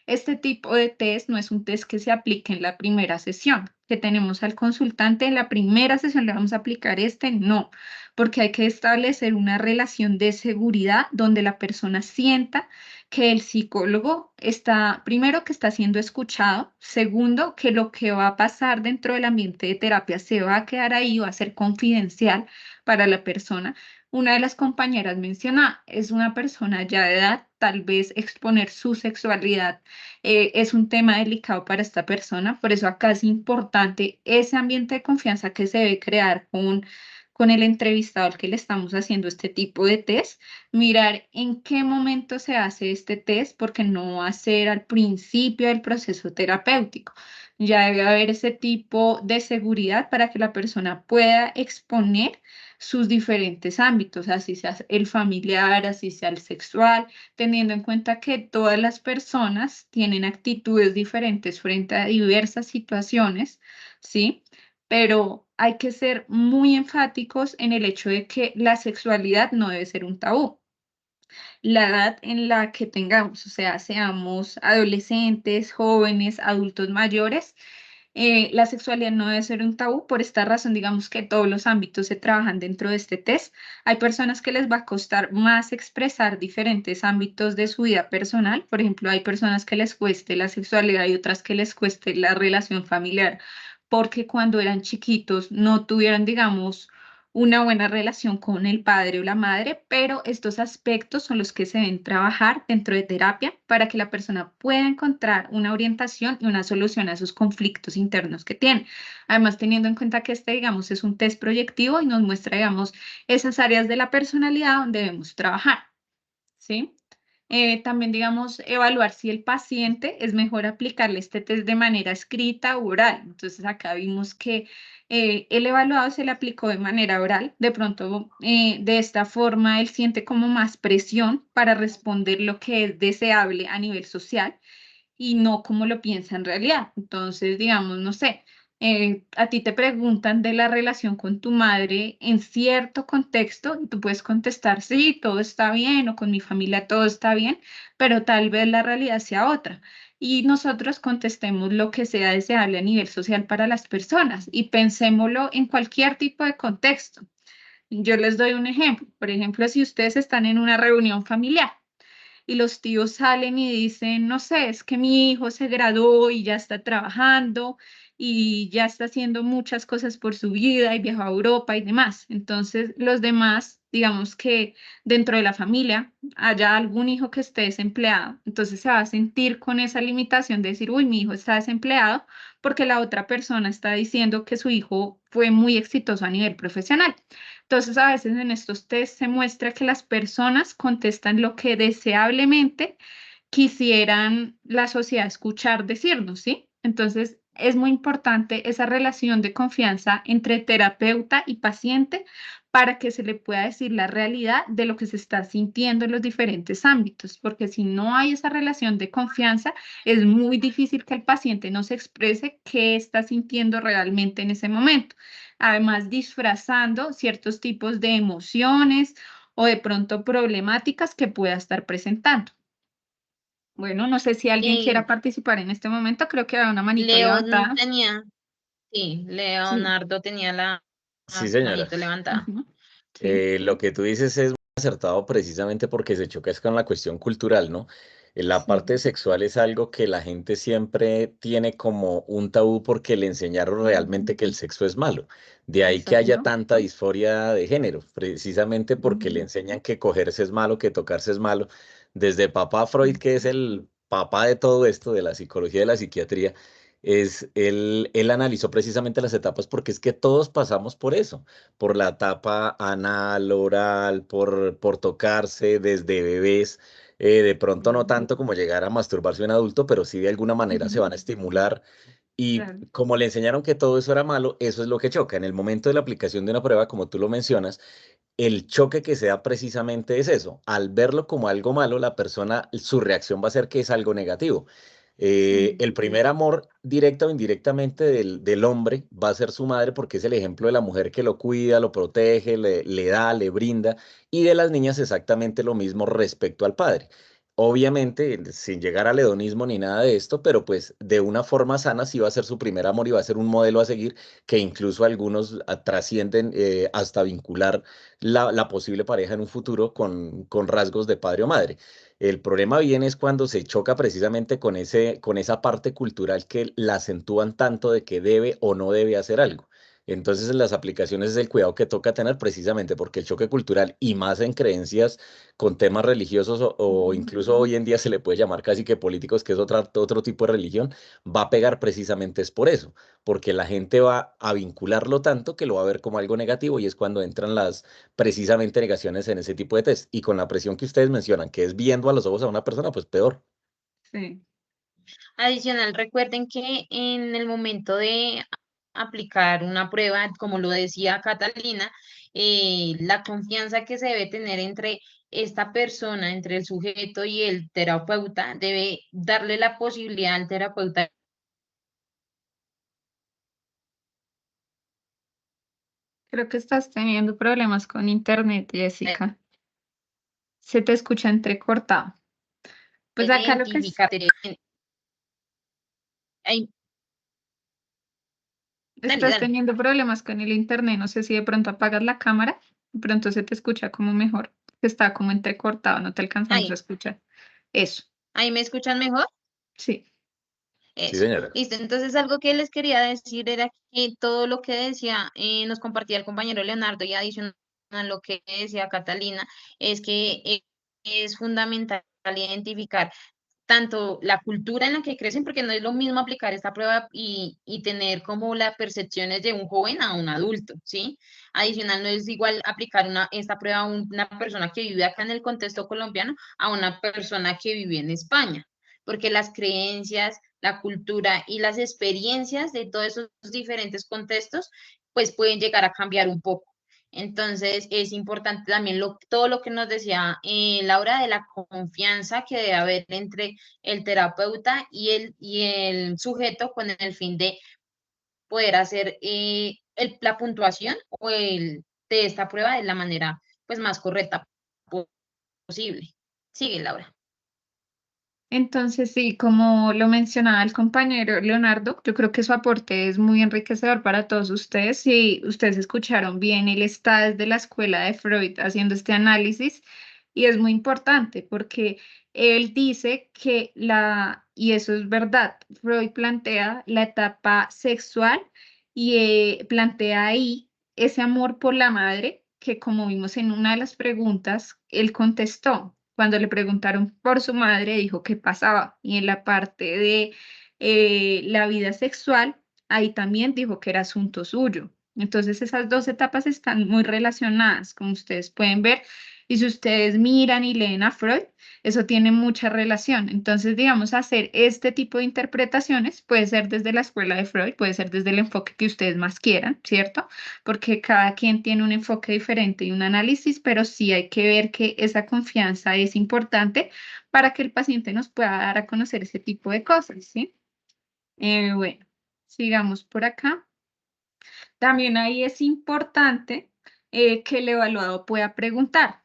Este tipo de test no es un test que se aplique en la primera sesión, que tenemos al consultante en la primera sesión le vamos a aplicar no, porque hay que establecer una relación de seguridad donde la persona sienta que el psicólogo está, primero, que está siendo escuchado, segundo, que lo que va a pasar dentro del ambiente de terapia se va a quedar ahí, va a ser confidencial para la persona. Una de las compañeras menciona, es una persona ya de edad, tal vez exponer su sexualidad es un tema delicado para esta persona, por eso acá es importante ese ambiente de confianza que se debe crear con con el entrevistado al que le estamos haciendo este tipo de test, mirar en qué momento se hace este test, porque no va a ser al principio del proceso terapéutico. Ya debe haber ese tipo de seguridad para que la persona pueda exponer sus diferentes ámbitos, así sea el familiar, así sea el sexual, teniendo en cuenta que todas las personas tienen actitudes diferentes frente a diversas situaciones, ¿sí? Pero hay que ser muy enfáticos en el hecho de que la sexualidad no debe ser un tabú. La edad en la que tengamos, o sea, seamos adolescentes, jóvenes, adultos mayores, la sexualidad no debe ser un tabú. Por esta razón, digamos que todos los ámbitos se trabajan dentro de este test. Hay personas que les va a costar más expresar diferentes ámbitos de su vida personal. Por ejemplo, hay personas que les cueste la sexualidad y otras que les cueste la relación familiar, porque cuando eran chiquitos no tuvieron, digamos, una buena relación con el padre o la madre, pero estos aspectos son los que se deben trabajar dentro de terapia para que la persona pueda encontrar una orientación y una solución a esos conflictos internos que tiene. Además, teniendo en cuenta que este, digamos, es un test proyectivo y nos muestra, digamos, esas áreas de la personalidad donde debemos trabajar, ¿sí? También, digamos, evaluar si el paciente es mejor aplicarle este test de manera escrita o oral. Entonces, acá vimos que el evaluado se le aplicó de manera oral. De pronto, de esta forma, él siente como más presión para responder lo que es deseable a nivel social y no como lo piensa en realidad. Entonces, digamos, no sé, a ti te preguntan de la relación con tu madre en cierto contexto y tú puedes contestar, sí, todo está bien, o con mi familia todo está bien, pero tal vez la realidad sea otra. Y nosotros contestemos lo que sea deseable a nivel social para las personas y pensémoslo en cualquier tipo de contexto. Yo les doy un ejemplo. Por ejemplo, si ustedes están en una reunión familiar y los tíos salen y dicen, no sé, es que mi hijo se graduó y ya está trabajando y ya está haciendo muchas cosas por su vida y viajó a Europa y demás. Entonces, los demás, digamos que dentro de la familia haya algún hijo que esté desempleado, entonces se va a sentir con esa limitación de decir, uy, mi hijo está desempleado porque la otra persona está diciendo que su hijo fue muy exitoso a nivel profesional. Entonces, a veces en estos test se muestra que las personas contestan lo que deseablemente quisieran la sociedad escuchar decirnos, ¿sí? Entonces, es muy importante esa relación de confianza entre terapeuta y paciente para que se le pueda decir la realidad de lo que se está sintiendo en los diferentes ámbitos, porque si no hay esa relación de confianza, es muy difícil que el paciente nos exprese qué está sintiendo realmente en ese momento. Además, disfrazando ciertos tipos de emociones o de pronto problemáticas que pueda estar presentando. Bueno, no sé si alguien quiera participar en este momento, creo que hay una manito levantada. Sí, Leonardo tenía la Sí, señora. manito levantada. Ujú, sí, Lo que tú dices es muy acertado precisamente porque se choca es con la cuestión cultural, ¿no? La sí, parte sexual es algo que la gente siempre tiene como un tabú porque le enseñaron realmente que el sexo es malo. De ahí que haya exacto. tanta disforia de género, precisamente porque le enseñan que cogerse es malo, que tocarse es malo. Desde papá Freud, que es el papá de todo esto, de la psicología y de la psiquiatría, él analizó precisamente las etapas porque es que todos pasamos por eso, por la etapa anal, oral, por tocarse desde bebés. De pronto no tanto como llegar a masturbarse un adulto, pero sí de alguna manera se Ujú, van a estimular. Y claro. como le enseñaron que todo eso era malo, eso es lo que choca. En el momento de la aplicación de una prueba, como tú lo mencionas, el choque que se da precisamente es eso. Al verlo como algo malo, la persona, su reacción va a ser que es algo negativo. Sí, El primer amor, directa o indirectamente, del hombre va a ser su madre porque es el ejemplo de la mujer que lo cuida, lo protege, le da, le brinda, y de las niñas exactamente lo mismo respecto al padre. Obviamente, sin llegar al hedonismo ni nada de esto, pero pues de una forma sana sí va a ser su primer amor y va a ser un modelo a seguir que incluso algunos trascienden hasta vincular la posible pareja en un futuro con rasgos de padre o madre. El problema viene es cuando se choca precisamente con esa parte cultural que la acentúan tanto de que debe o no debe hacer algo. Entonces, en las aplicaciones es el cuidado que toca tener precisamente porque el choque cultural y más en creencias con temas religiosos o incluso hoy en día se le puede llamar casi que políticos, que es otro tipo de religión, va a pegar precisamente es por eso, porque la gente va a vincularlo tanto que lo va a ver como algo negativo y es cuando entran las precisamente negaciones en ese tipo de test. Y con la presión que ustedes mencionan, que es viendo a los ojos a una persona, pues peor. Sí. Adicional, recuerden que en el momento de aplicar una prueba, como lo decía Catalina, la confianza que se debe tener entre esta persona, entre el sujeto y el terapeuta, debe darle la posibilidad al terapeuta. Creo que estás teniendo problemas con internet, Jessica. Se te escucha entrecortado. Pues de acá lo que es, identificar. Ay, dale, estás dale. teniendo problemas con el internet. No sé si de pronto apagas la cámara, de pronto se te escucha como mejor. Está como entrecortado, no te alcanzamos a Ahí, escuchar. Eso, ahí me escuchan mejor. sí. Sí, Eso. señora. Listo. Entonces, algo que les quería decir era que todo lo que decía, nos compartía el compañero Leonardo y adicional a lo que decía Catalina, es que es fundamental identificar tanto la cultura en la que crecen, porque no es lo mismo aplicar esta prueba y tener como las percepciones de un joven a un adulto, ¿sí? Adicional, no es igual aplicar esta prueba a una persona que vive acá en el contexto colombiano a una persona que vive en España, porque las creencias, la cultura y las experiencias de todos esos diferentes contextos, pues pueden llegar a cambiar un poco. Entonces, es importante también todo lo que nos decía Laura de la confianza que debe haber entre el terapeuta y el sujeto con el fin de poder hacer la puntuación de esta prueba de la manera pues, más correcta posible. Sigue, Laura. Entonces, sí, como lo mencionaba el compañero Leonardo, yo creo que su aporte es muy enriquecedor para todos ustedes. Si ustedes escucharon bien, él está desde la escuela de Freud haciendo este análisis y es muy importante porque él dice que y eso es verdad, Freud plantea la etapa sexual y plantea ahí ese amor por la madre que como vimos en una de las preguntas, él contestó. Cuando le preguntaron por su madre, dijo qué pasaba. Y en la parte de la vida sexual, ahí también dijo que era asunto suyo. Entonces esas dos etapas están muy relacionadas, como ustedes pueden ver. Y si ustedes miran y leen a Freud, eso tiene mucha relación. Entonces, digamos, hacer este tipo de interpretaciones puede ser desde la escuela de Freud, puede ser desde el enfoque que ustedes más quieran, ¿cierto? Porque cada quien tiene un enfoque diferente y un análisis, pero sí hay que ver que esa confianza es importante para que el paciente nos pueda dar a conocer ese tipo de cosas, ¿sí? Bueno, sigamos por acá. También ahí es importante que el evaluado pueda preguntar.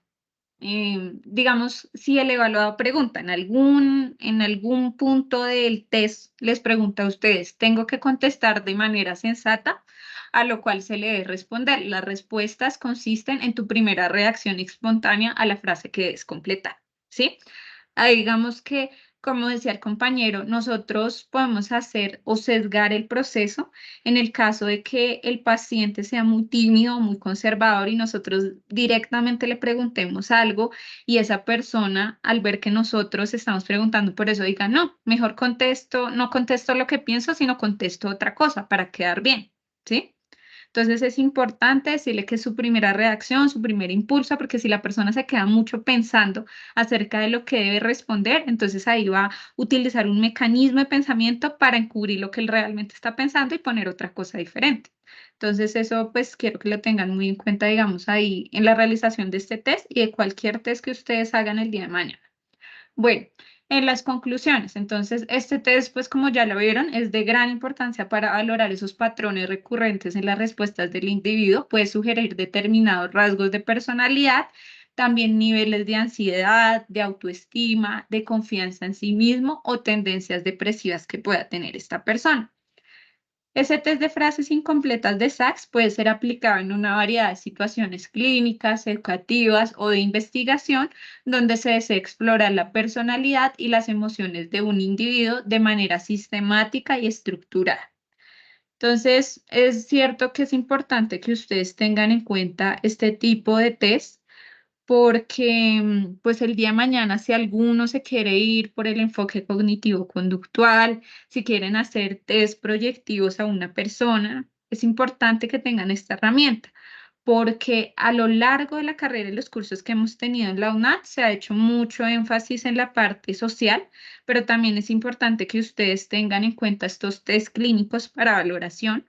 Digamos, si el evaluado pregunta en algún punto del test, les pregunta a ustedes, tengo que contestar de manera sensata, a lo cual se le debe responder. Las respuestas consisten en tu primera reacción espontánea a la frase que debes completar, ¿sí? Ahí digamos que, como decía el compañero, nosotros podemos hacer o sesgar el proceso en el caso de que el paciente sea muy tímido o muy conservador y nosotros directamente le preguntemos algo y esa persona, al ver que nosotros estamos preguntando por eso, diga, no, mejor contesto, no contesto lo que pienso, sino contesto otra cosa para quedar bien, ¿sí? Entonces es importante decirle que es su primera reacción, su primer impulso, porque si la persona se queda mucho pensando acerca de lo que debe responder, entonces ahí va a utilizar un mecanismo de pensamiento para encubrir lo que él realmente está pensando y poner otra cosa diferente. Entonces eso pues quiero que lo tengan muy en cuenta, digamos, ahí en la realización de este test y de cualquier test que ustedes hagan el día de mañana. Bueno, en las conclusiones, entonces, este test, pues como ya lo vieron, es de gran importancia para valorar esos patrones recurrentes en las respuestas del individuo. Puede sugerir determinados rasgos de personalidad, también niveles de ansiedad, de autoestima, de confianza en sí mismo o tendencias depresivas que pueda tener esta persona. Ese test de frases incompletas de Sachs puede ser aplicado en una variedad de situaciones clínicas, educativas o de investigación, donde se desea explorar la personalidad y las emociones de un individuo de manera sistemática y estructurada. Entonces, es cierto que es importante que ustedes tengan en cuenta este tipo de test porque pues el día de mañana si alguno se quiere ir por el enfoque cognitivo-conductual, si quieren hacer test proyectivos a una persona, es importante que tengan esta herramienta, porque a lo largo de la carrera y los cursos que hemos tenido en la UNAD se ha hecho mucho énfasis en la parte social, pero también es importante que ustedes tengan en cuenta estos test clínicos para valoración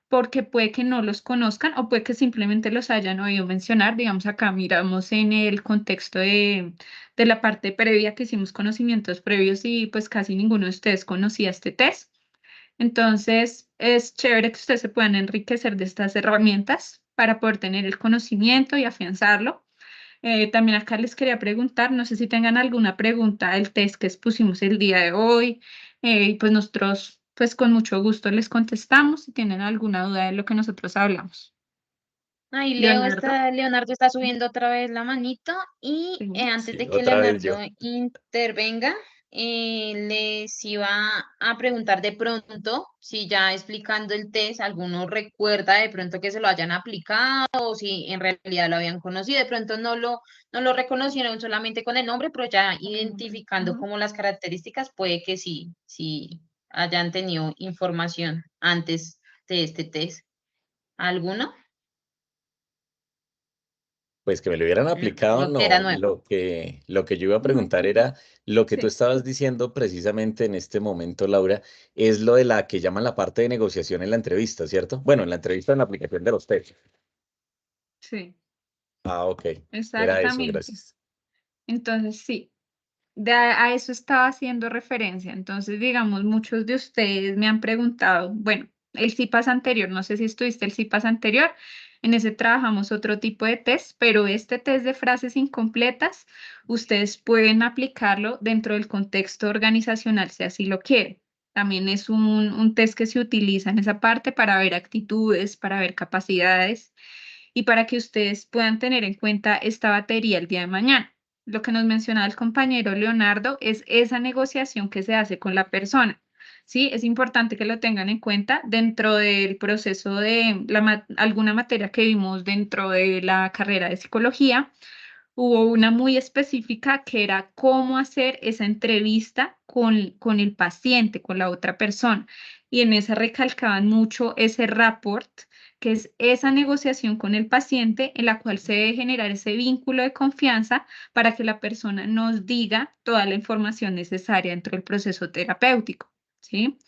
porque puede que no los conozcan o puede que simplemente los hayan oído mencionar. Digamos, acá miramos en el contexto de la parte previa que hicimos conocimientos previos y pues casi ninguno de ustedes conocía este test. Entonces, es chévere que ustedes se puedan enriquecer de estas herramientas para poder tener el conocimiento y afianzarlo. También acá les quería preguntar, no sé si tengan alguna pregunta del test que expusimos el día de hoy, y pues nosotros, pues con mucho gusto les contestamos si tienen alguna duda de lo que nosotros hablamos. Ahí Leonardo. Leonardo está subiendo otra vez la manito y Sí. antes Sí, de que otra vez yo. Leonardo intervenga, les iba a preguntar de pronto si ya explicando el test, alguno recuerda de pronto que se lo hayan aplicado o si en realidad lo habían conocido, de pronto no lo reconocieron solamente con el nombre, pero ya identificando Ujú. como las características, puede que sí hayan tenido información antes de este test. ¿Alguno? Pues que me lo hubieran aplicado, Lo que era no. nuevo. Lo que yo iba a Ujú. preguntar era lo que tú Sí, estabas diciendo precisamente en este momento, Laura, es lo de la que llaman la parte de negociación en la entrevista, ¿cierto? Bueno, en la entrevista en la aplicación de los test. sí, Ah, ok. Era eso, exactamente. gracias. Entonces, sí. A eso estaba haciendo referencia. Entonces, digamos, muchos de ustedes me han preguntado, bueno, el CIPAS anterior, no sé si estuviste el CIPAS anterior, en ese trabajamos otro tipo de test, pero este test de frases incompletas, ustedes pueden aplicarlo dentro del contexto organizacional si así lo quieren. También es un test que se utiliza en esa parte para ver actitudes, para ver capacidades y para que ustedes puedan tener en cuenta esta batería el día de mañana. Lo que nos mencionaba el compañero Leonardo es esa negociación que se hace con la persona. Sí, es importante que lo tengan en cuenta dentro del proceso de alguna materia que vimos dentro de la carrera de psicología. Hubo una muy específica que era cómo hacer esa entrevista con el paciente, con la otra persona. Y en esa recalcaban mucho ese rapport, que es esa negociación con el paciente en la cual se debe generar ese vínculo de confianza para que la persona nos diga toda la información necesaria dentro del proceso terapéutico, ¿sí?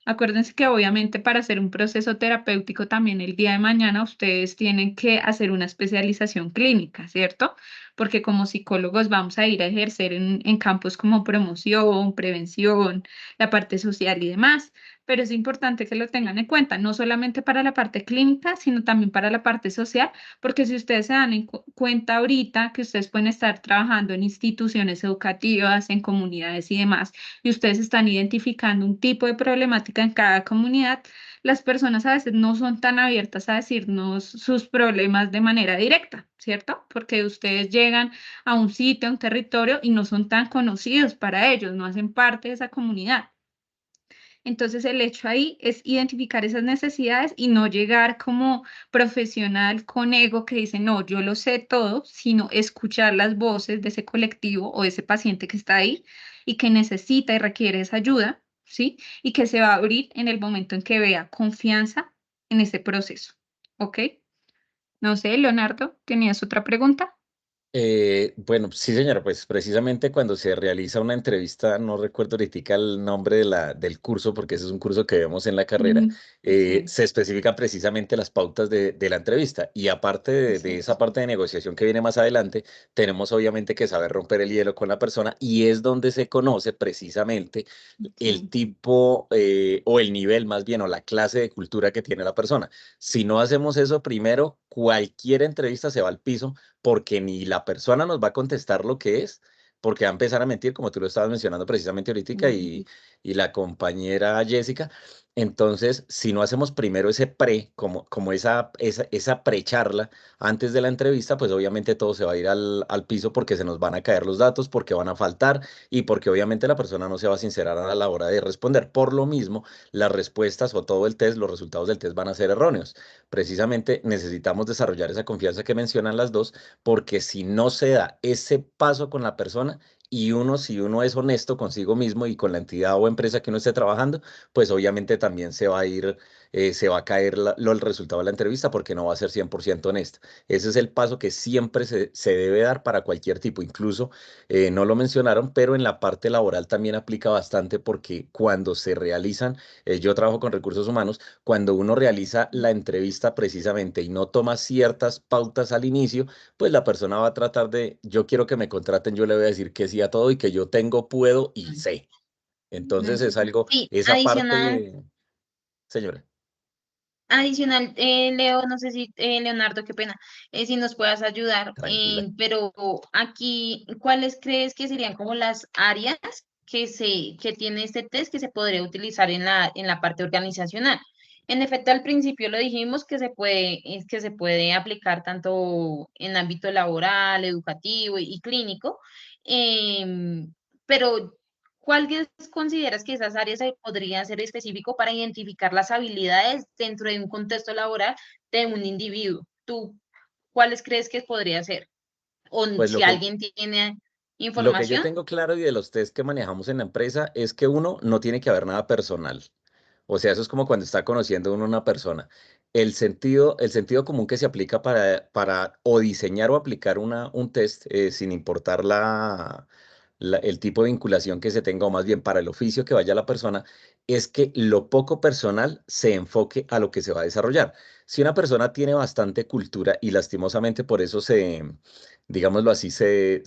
Acuérdense que obviamente para hacer un proceso terapéutico también el día de mañana ustedes tienen que hacer una especialización clínica, ¿cierto? Porque como psicólogos vamos a ir a ejercer en campos como promoción, prevención, la parte social y demás, pero es importante que lo tengan en cuenta, no solamente para la parte clínica, sino también para la parte social, porque si ustedes se dan en cuenta ahorita que ustedes pueden estar trabajando en instituciones educativas, en comunidades y demás, y ustedes están identificando un tipo de problemática en cada comunidad, las personas a veces no son tan abiertas a decirnos sus problemas de manera directa, ¿cierto? Porque ustedes llegan a un sitio, a un territorio y no son tan conocidos para ellos, no hacen parte de esa comunidad. Entonces el hecho ahí es identificar esas necesidades y no llegar como profesional con ego que dice, no, yo lo sé todo, sino escuchar las voces de ese colectivo o de ese paciente que está ahí y que necesita y requiere esa ayuda, ¿sí? Y que se va a abrir en el momento en que vea confianza en ese proceso, ¿ok? No sé, Leonardo, ¿tenías otra pregunta? Bueno, sí, señora, pues precisamente cuando se realiza una entrevista, no recuerdo ahorita el nombre de del curso, porque ese es un curso que vemos en la carrera, Sí, se especifican precisamente las pautas de la entrevista. Y aparte así de esa es. parte de negociación que viene más adelante, tenemos obviamente que saber romper el hielo con la persona y es donde se conoce precisamente el Ok. tipo o el nivel más bien o la clase de cultura que tiene la persona. Si no hacemos eso primero, cualquier entrevista se va al piso porque ni la persona nos va a contestar lo que es, porque va a empezar a mentir, como tú lo estabas mencionando precisamente ahorita, y la compañera Jessica. Entonces, si no hacemos primero ese como esa precharla antes de la entrevista, pues obviamente todo se va a ir al piso porque se nos van a caer los datos, porque van a faltar y porque obviamente la persona no se va a sincerar a la hora de responder. Por lo mismo, las respuestas o todo el test, los resultados del test van a ser erróneos. Precisamente necesitamos desarrollar esa confianza que mencionan las dos, porque si no se da ese paso con la persona y si uno es honesto consigo mismo y con la entidad o empresa que uno esté trabajando, pues obviamente también se va a ir, se va a caer el resultado de la entrevista porque no va a ser 100% honesto. Ese es el paso que siempre se debe dar para cualquier tipo. Incluso, no lo mencionaron, pero en la parte laboral también aplica bastante porque cuando se realizan, yo trabajo con recursos humanos, cuando uno realiza la entrevista precisamente y no toma ciertas pautas al inicio, pues la persona va a tratar yo quiero que me contraten, yo le voy a decir que sí a todo y que yo tengo, puedo y sé. Entonces es algo, Sí, esa adicional. parte, señora. Adicional, Leo, no sé si, Leonardo, qué pena, si nos puedas ayudar, Tranquila. pero aquí, ¿cuáles crees que serían como las áreas que tiene este test que se podría utilizar en la parte organizacional? En efecto, al principio lo dijimos que se puede aplicar tanto en ámbito laboral, educativo y clínico, pero ¿cuáles consideras que esas áreas se podrían ser específico para identificar las habilidades dentro de un contexto laboral de un individuo? ¿Tú cuáles crees que podría ser? O Pues si alguien tiene lo que yo información. tengo claro y de los test que manejamos en la empresa es que uno, no tiene que haber nada personal. O sea, eso es como cuando está conociendo uno a una persona. El sentido común que se aplica para o diseñar o aplicar un test, sin importar el tipo de vinculación que se tenga, o más bien para el oficio que vaya la persona, es que lo poco personal se enfoque a lo que se va a desarrollar. Si una persona tiene bastante cultura y lastimosamente por eso digámoslo así, se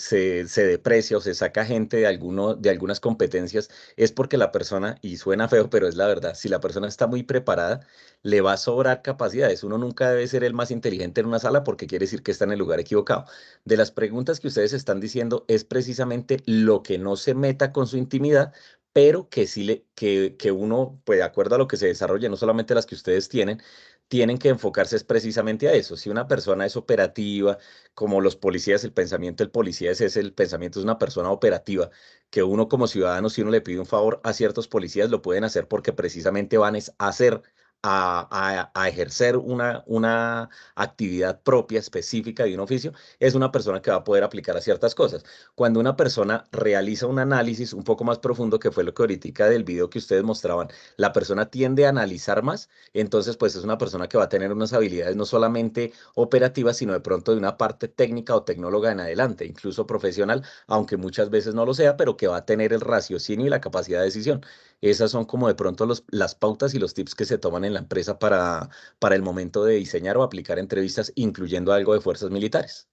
deprecia o se saca gente de algunas competencias, es porque la persona, y suena feo, pero es la verdad, si la persona está muy preparada, le va a sobrar capacidades. Uno nunca debe ser el más inteligente en una sala porque quiere decir que está en el lugar equivocado. De las preguntas que ustedes están diciendo es precisamente lo que no se meta con su intimidad, pero que sí que uno, pues de acuerdo a lo que se desarrolle, no solamente las que ustedes tienen que enfocarse es precisamente a eso. Si una persona es operativa, como los policías, el pensamiento del policía es ese, el pensamiento es una persona operativa, que uno como ciudadano, si uno le pide un favor a ciertos policías, lo pueden hacer porque precisamente van a hacer, a ejercer una actividad propia, específica de un oficio, es una persona que va a poder aplicar a ciertas cosas. Cuando una persona realiza un análisis un poco más profundo, que fue lo que ahorita del video que ustedes mostraban, la persona tiende a analizar más, entonces pues es una persona que va a tener unas habilidades no solamente operativas, sino de pronto de una parte técnica o tecnóloga en adelante, incluso profesional, aunque muchas veces no lo sea, pero que va a tener el raciocinio y la capacidad de decisión. Esas son como de pronto las pautas y los tips que se toman en la empresa para el momento de diseñar o aplicar entrevistas, incluyendo algo de fuerzas militares.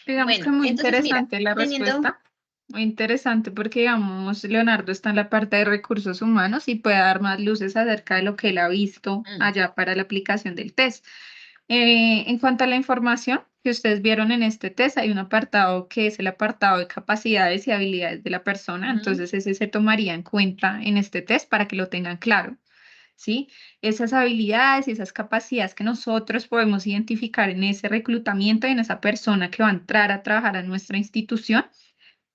Digamos que Bueno, muy entonces mira, interesante la teniendo, respuesta, muy interesante porque, digamos, Leonardo está en la parte de recursos humanos y puede dar más luces acerca de lo que él ha visto allá para la aplicación del test. En cuanto a la información que ustedes vieron en este test, hay un apartado que es el apartado de capacidades y habilidades de la persona, entonces ese se tomaría en cuenta en este test para que lo tengan claro. ¿Sí? Esas habilidades y esas capacidades que nosotros podemos identificar en ese reclutamiento y en esa persona que va a entrar a trabajar a nuestra institución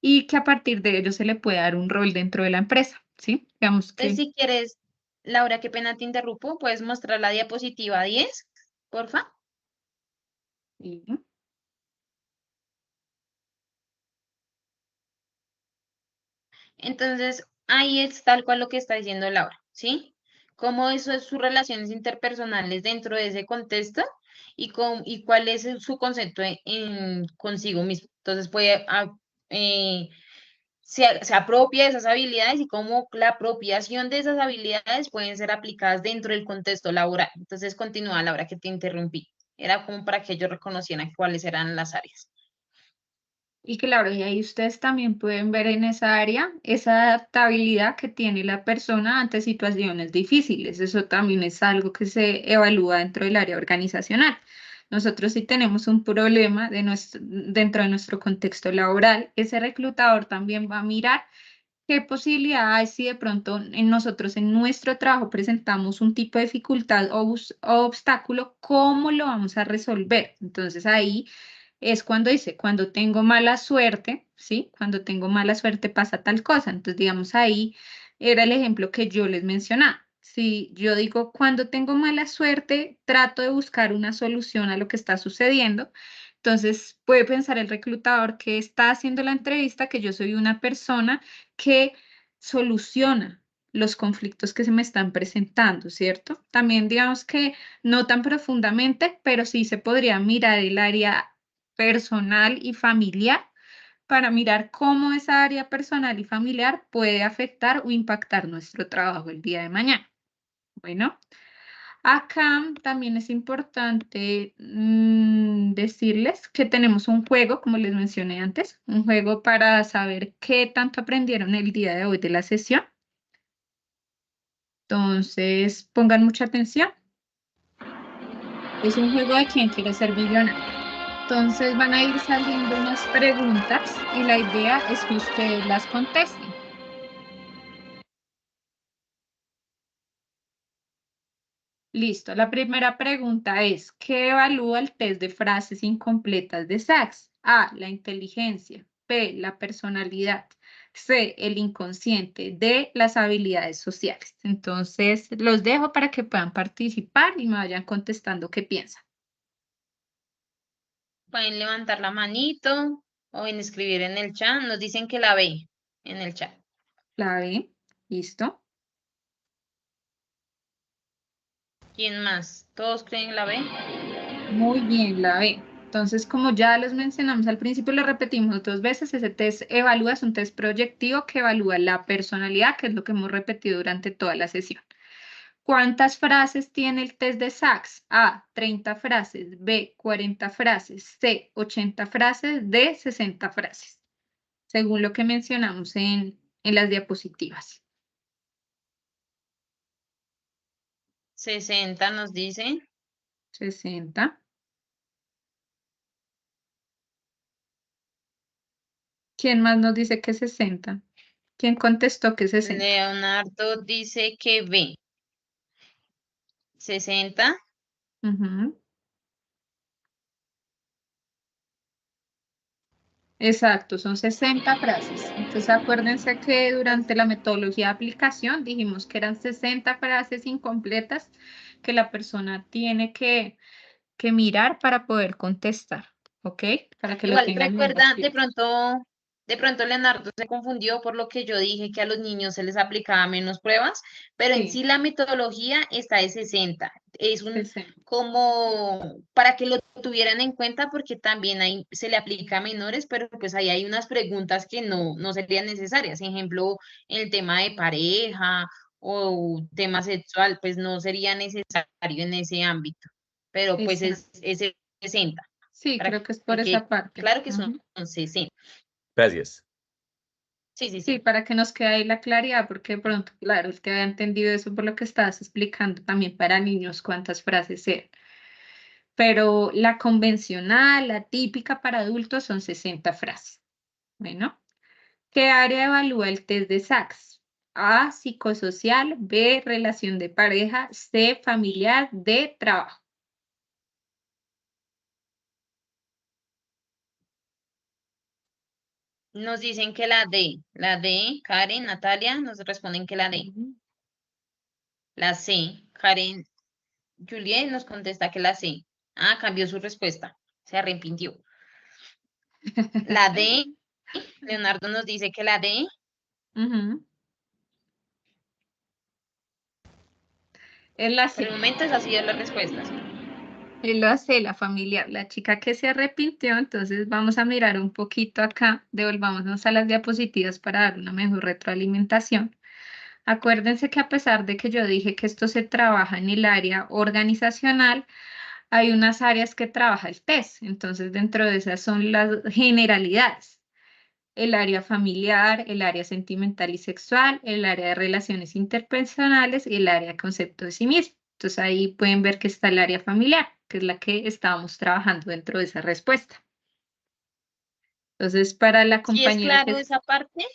y que a partir de ello se le puede dar un rol dentro de la empresa, ¿sí? Digamos entonces, que... si quieres, Laura, qué pena te interrumpo, puedes mostrar la diapositiva 10, porfa. Sí. Entonces, ahí es tal cual lo que está diciendo Laura, ¿sí? Cómo eso es sus relaciones interpersonales dentro de ese contexto y cuál es su concepto consigo mismo. Entonces, se apropia de esas habilidades y cómo la apropiación de esas habilidades pueden ser aplicadas dentro del contexto laboral. Entonces, continúa, Laura, que te interrumpí. Era como para que ellos reconocieran cuáles eran las áreas. Y claro, y ahí ustedes también pueden ver en esa área esa adaptabilidad que tiene la persona ante situaciones difíciles. Eso también es algo que se evalúa dentro del área organizacional. Nosotros sí tenemos un problema dentro de nuestro contexto laboral. Ese reclutador también va a mirar qué posibilidad hay si de pronto nosotros en nuestro trabajo presentamos un tipo de dificultad o obstáculo, ¿cómo lo vamos a resolver? Entonces ahí es cuando dice, cuando tengo mala suerte, ¿sí? Cuando tengo mala suerte pasa tal cosa. Entonces, digamos, ahí era el ejemplo que yo les mencionaba. Si yo digo, cuando tengo mala suerte, trato de buscar una solución a lo que está sucediendo. Entonces, puede pensar el reclutador que está haciendo la entrevista que yo soy una persona que soluciona los conflictos que se me están presentando, ¿cierto? También digamos que no tan profundamente, pero sí se podría mirar el área personal y familiar para mirar cómo esa área personal y familiar puede afectar o impactar nuestro trabajo el día de mañana. Bueno, acá también es importante decirles que tenemos un juego, como les mencioné antes, un juego para saber qué tanto aprendieron el día de hoy de la sesión. Entonces, pongan mucha atención. Es un juego de quién quiere ser millonario. Entonces van a ir saliendo unas preguntas y la idea es que ustedes las contesten. Listo, la primera pregunta es, ¿qué evalúa el test de frases incompletas de Sachs? A, la inteligencia, B, la personalidad, C, el inconsciente, D, las habilidades sociales. Entonces, los dejo para que puedan participar y me vayan contestando qué piensan. Pueden levantar la manito o en escribir en el chat. Nos dicen que la ve en el chat. La B, listo. ¿Quién más? ¿Todos creen la B? Muy bien, la B. Entonces, como ya les mencionamos al principio, lo repetimos 2 veces, ese test evalúa, es un test proyectivo que evalúa la personalidad, que es lo que hemos repetido durante toda la sesión. ¿Cuántas frases tiene el test de Sachs? A, 30 frases, B, 40 frases, C, 80 frases, D, 60 frases, según lo que mencionamos en las diapositivas. 60 nos dicen. 60. ¿Quién más nos dice que 60? ¿Quién contestó que 60? Leonardo dice que B. 60. Ujú. Exacto, son 60 frases. Entonces acuérdense que durante la metodología de aplicación dijimos que eran 60 frases incompletas que la persona tiene que mirar para poder contestar, ¿ok? Para que lo Igual, tengan bien recuerda, escrito. de pronto Leonardo se confundió por lo que yo dije que a los niños se les aplicaba menos pruebas, pero en Sí, sí la metodología está de 60. Es un 60. como para que lo tuvieran en cuenta porque también ahí se le aplica a menores, pero pues ahí hay unas preguntas que no serían necesarias. Ejemplo, el tema de pareja o tema sexual, pues no sería necesario en ese ámbito, pero pues Exacto. es 60 Sí, para creo que es por que esa parte. claro que son Ujú. 60. Gracias. Sí, sí, Sí, sí. para que nos quede ahí la claridad, porque de pronto, claro, el que había entendido eso por lo que estabas explicando también para niños cuántas frases eran. Pero la convencional, la típica para adultos son 60 frases. Bueno, ¿qué área evalúa el test de Sachs? A, psicosocial, B, relación de pareja, C, familiar, D, trabajo. Nos dicen que la D, Karen, Natalia, nos responden que la D. La C, Karen, Juliet nos contesta que la C. Ah, cambió su respuesta, se arrepintió. La D, Leonardo nos dice que la D. Ujú. Es la Por el C. momento esa ha sido la respuesta. Él lo hace la familiar, la chica que se arrepintió. Entonces vamos a mirar un poquito acá. Devolvámonos a las diapositivas para dar una mejor retroalimentación. Acuérdense que a pesar de que yo dije que esto se trabaja en el área organizacional, hay unas áreas que trabaja el test. Entonces, dentro de esas son las generalidades. El área familiar, el área sentimental y sexual, el área de relaciones interpersonales y el área de concepto de sí mismo. Entonces, ahí pueden ver que está el área familiar, que es la que estábamos trabajando dentro de esa respuesta. Entonces, para la ¿Sí es compañera claro que... esa parte?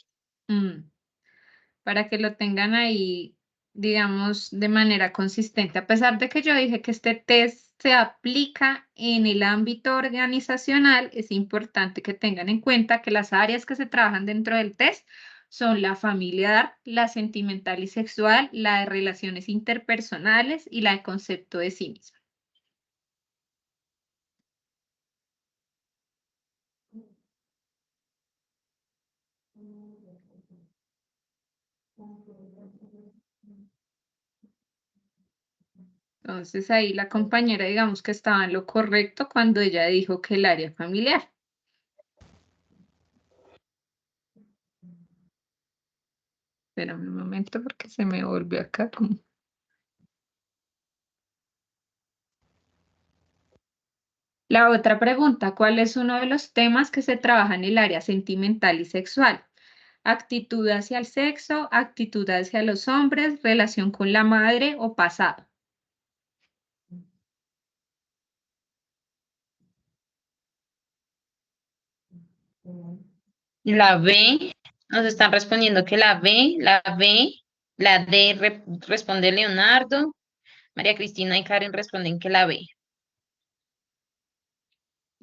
Para que lo tengan ahí, digamos, de manera consistente. A pesar de que yo dije que este test se aplica en el ámbito organizacional, es importante que tengan en cuenta que las áreas que se trabajan dentro del test son la familiar, la sentimental y sexual, la de relaciones interpersonales y la de concepto de sí mismo. Entonces ahí la compañera, digamos que estaba en lo correcto cuando ella dijo que el área familiar. Espérame un momento porque se me volvió acá como... La otra pregunta, ¿cuál es uno de los temas que se trabaja en el área sentimental y sexual? Actitud hacia el sexo, actitud hacia los hombres, relación con la madre o pasado. La B, nos están respondiendo que la B, la D responde Leonardo, María Cristina y Karen responden que la B.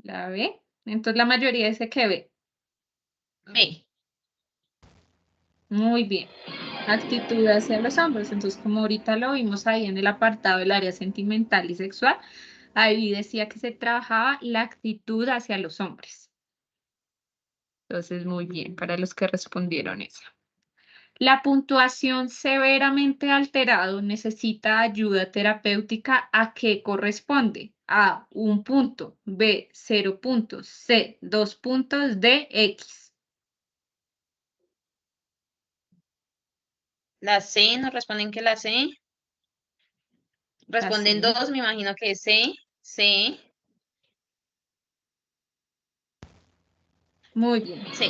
La B. Entonces la mayoría dice que B. B. Muy bien. Actitud hacia los hombres. Entonces, como ahorita lo vimos ahí en el apartado del área sentimental y sexual, ahí decía que se trabajaba la actitud hacia los hombres. Entonces, muy bien, para los que respondieron esa. La puntuación severamente alterado necesita ayuda terapéutica. ¿A qué corresponde? A, 1 punto, B, 0 puntos, C, 2 puntos, D, X. La C, nos responden que la C. Responden C. 2, me imagino que es C. C. Muy bien. C.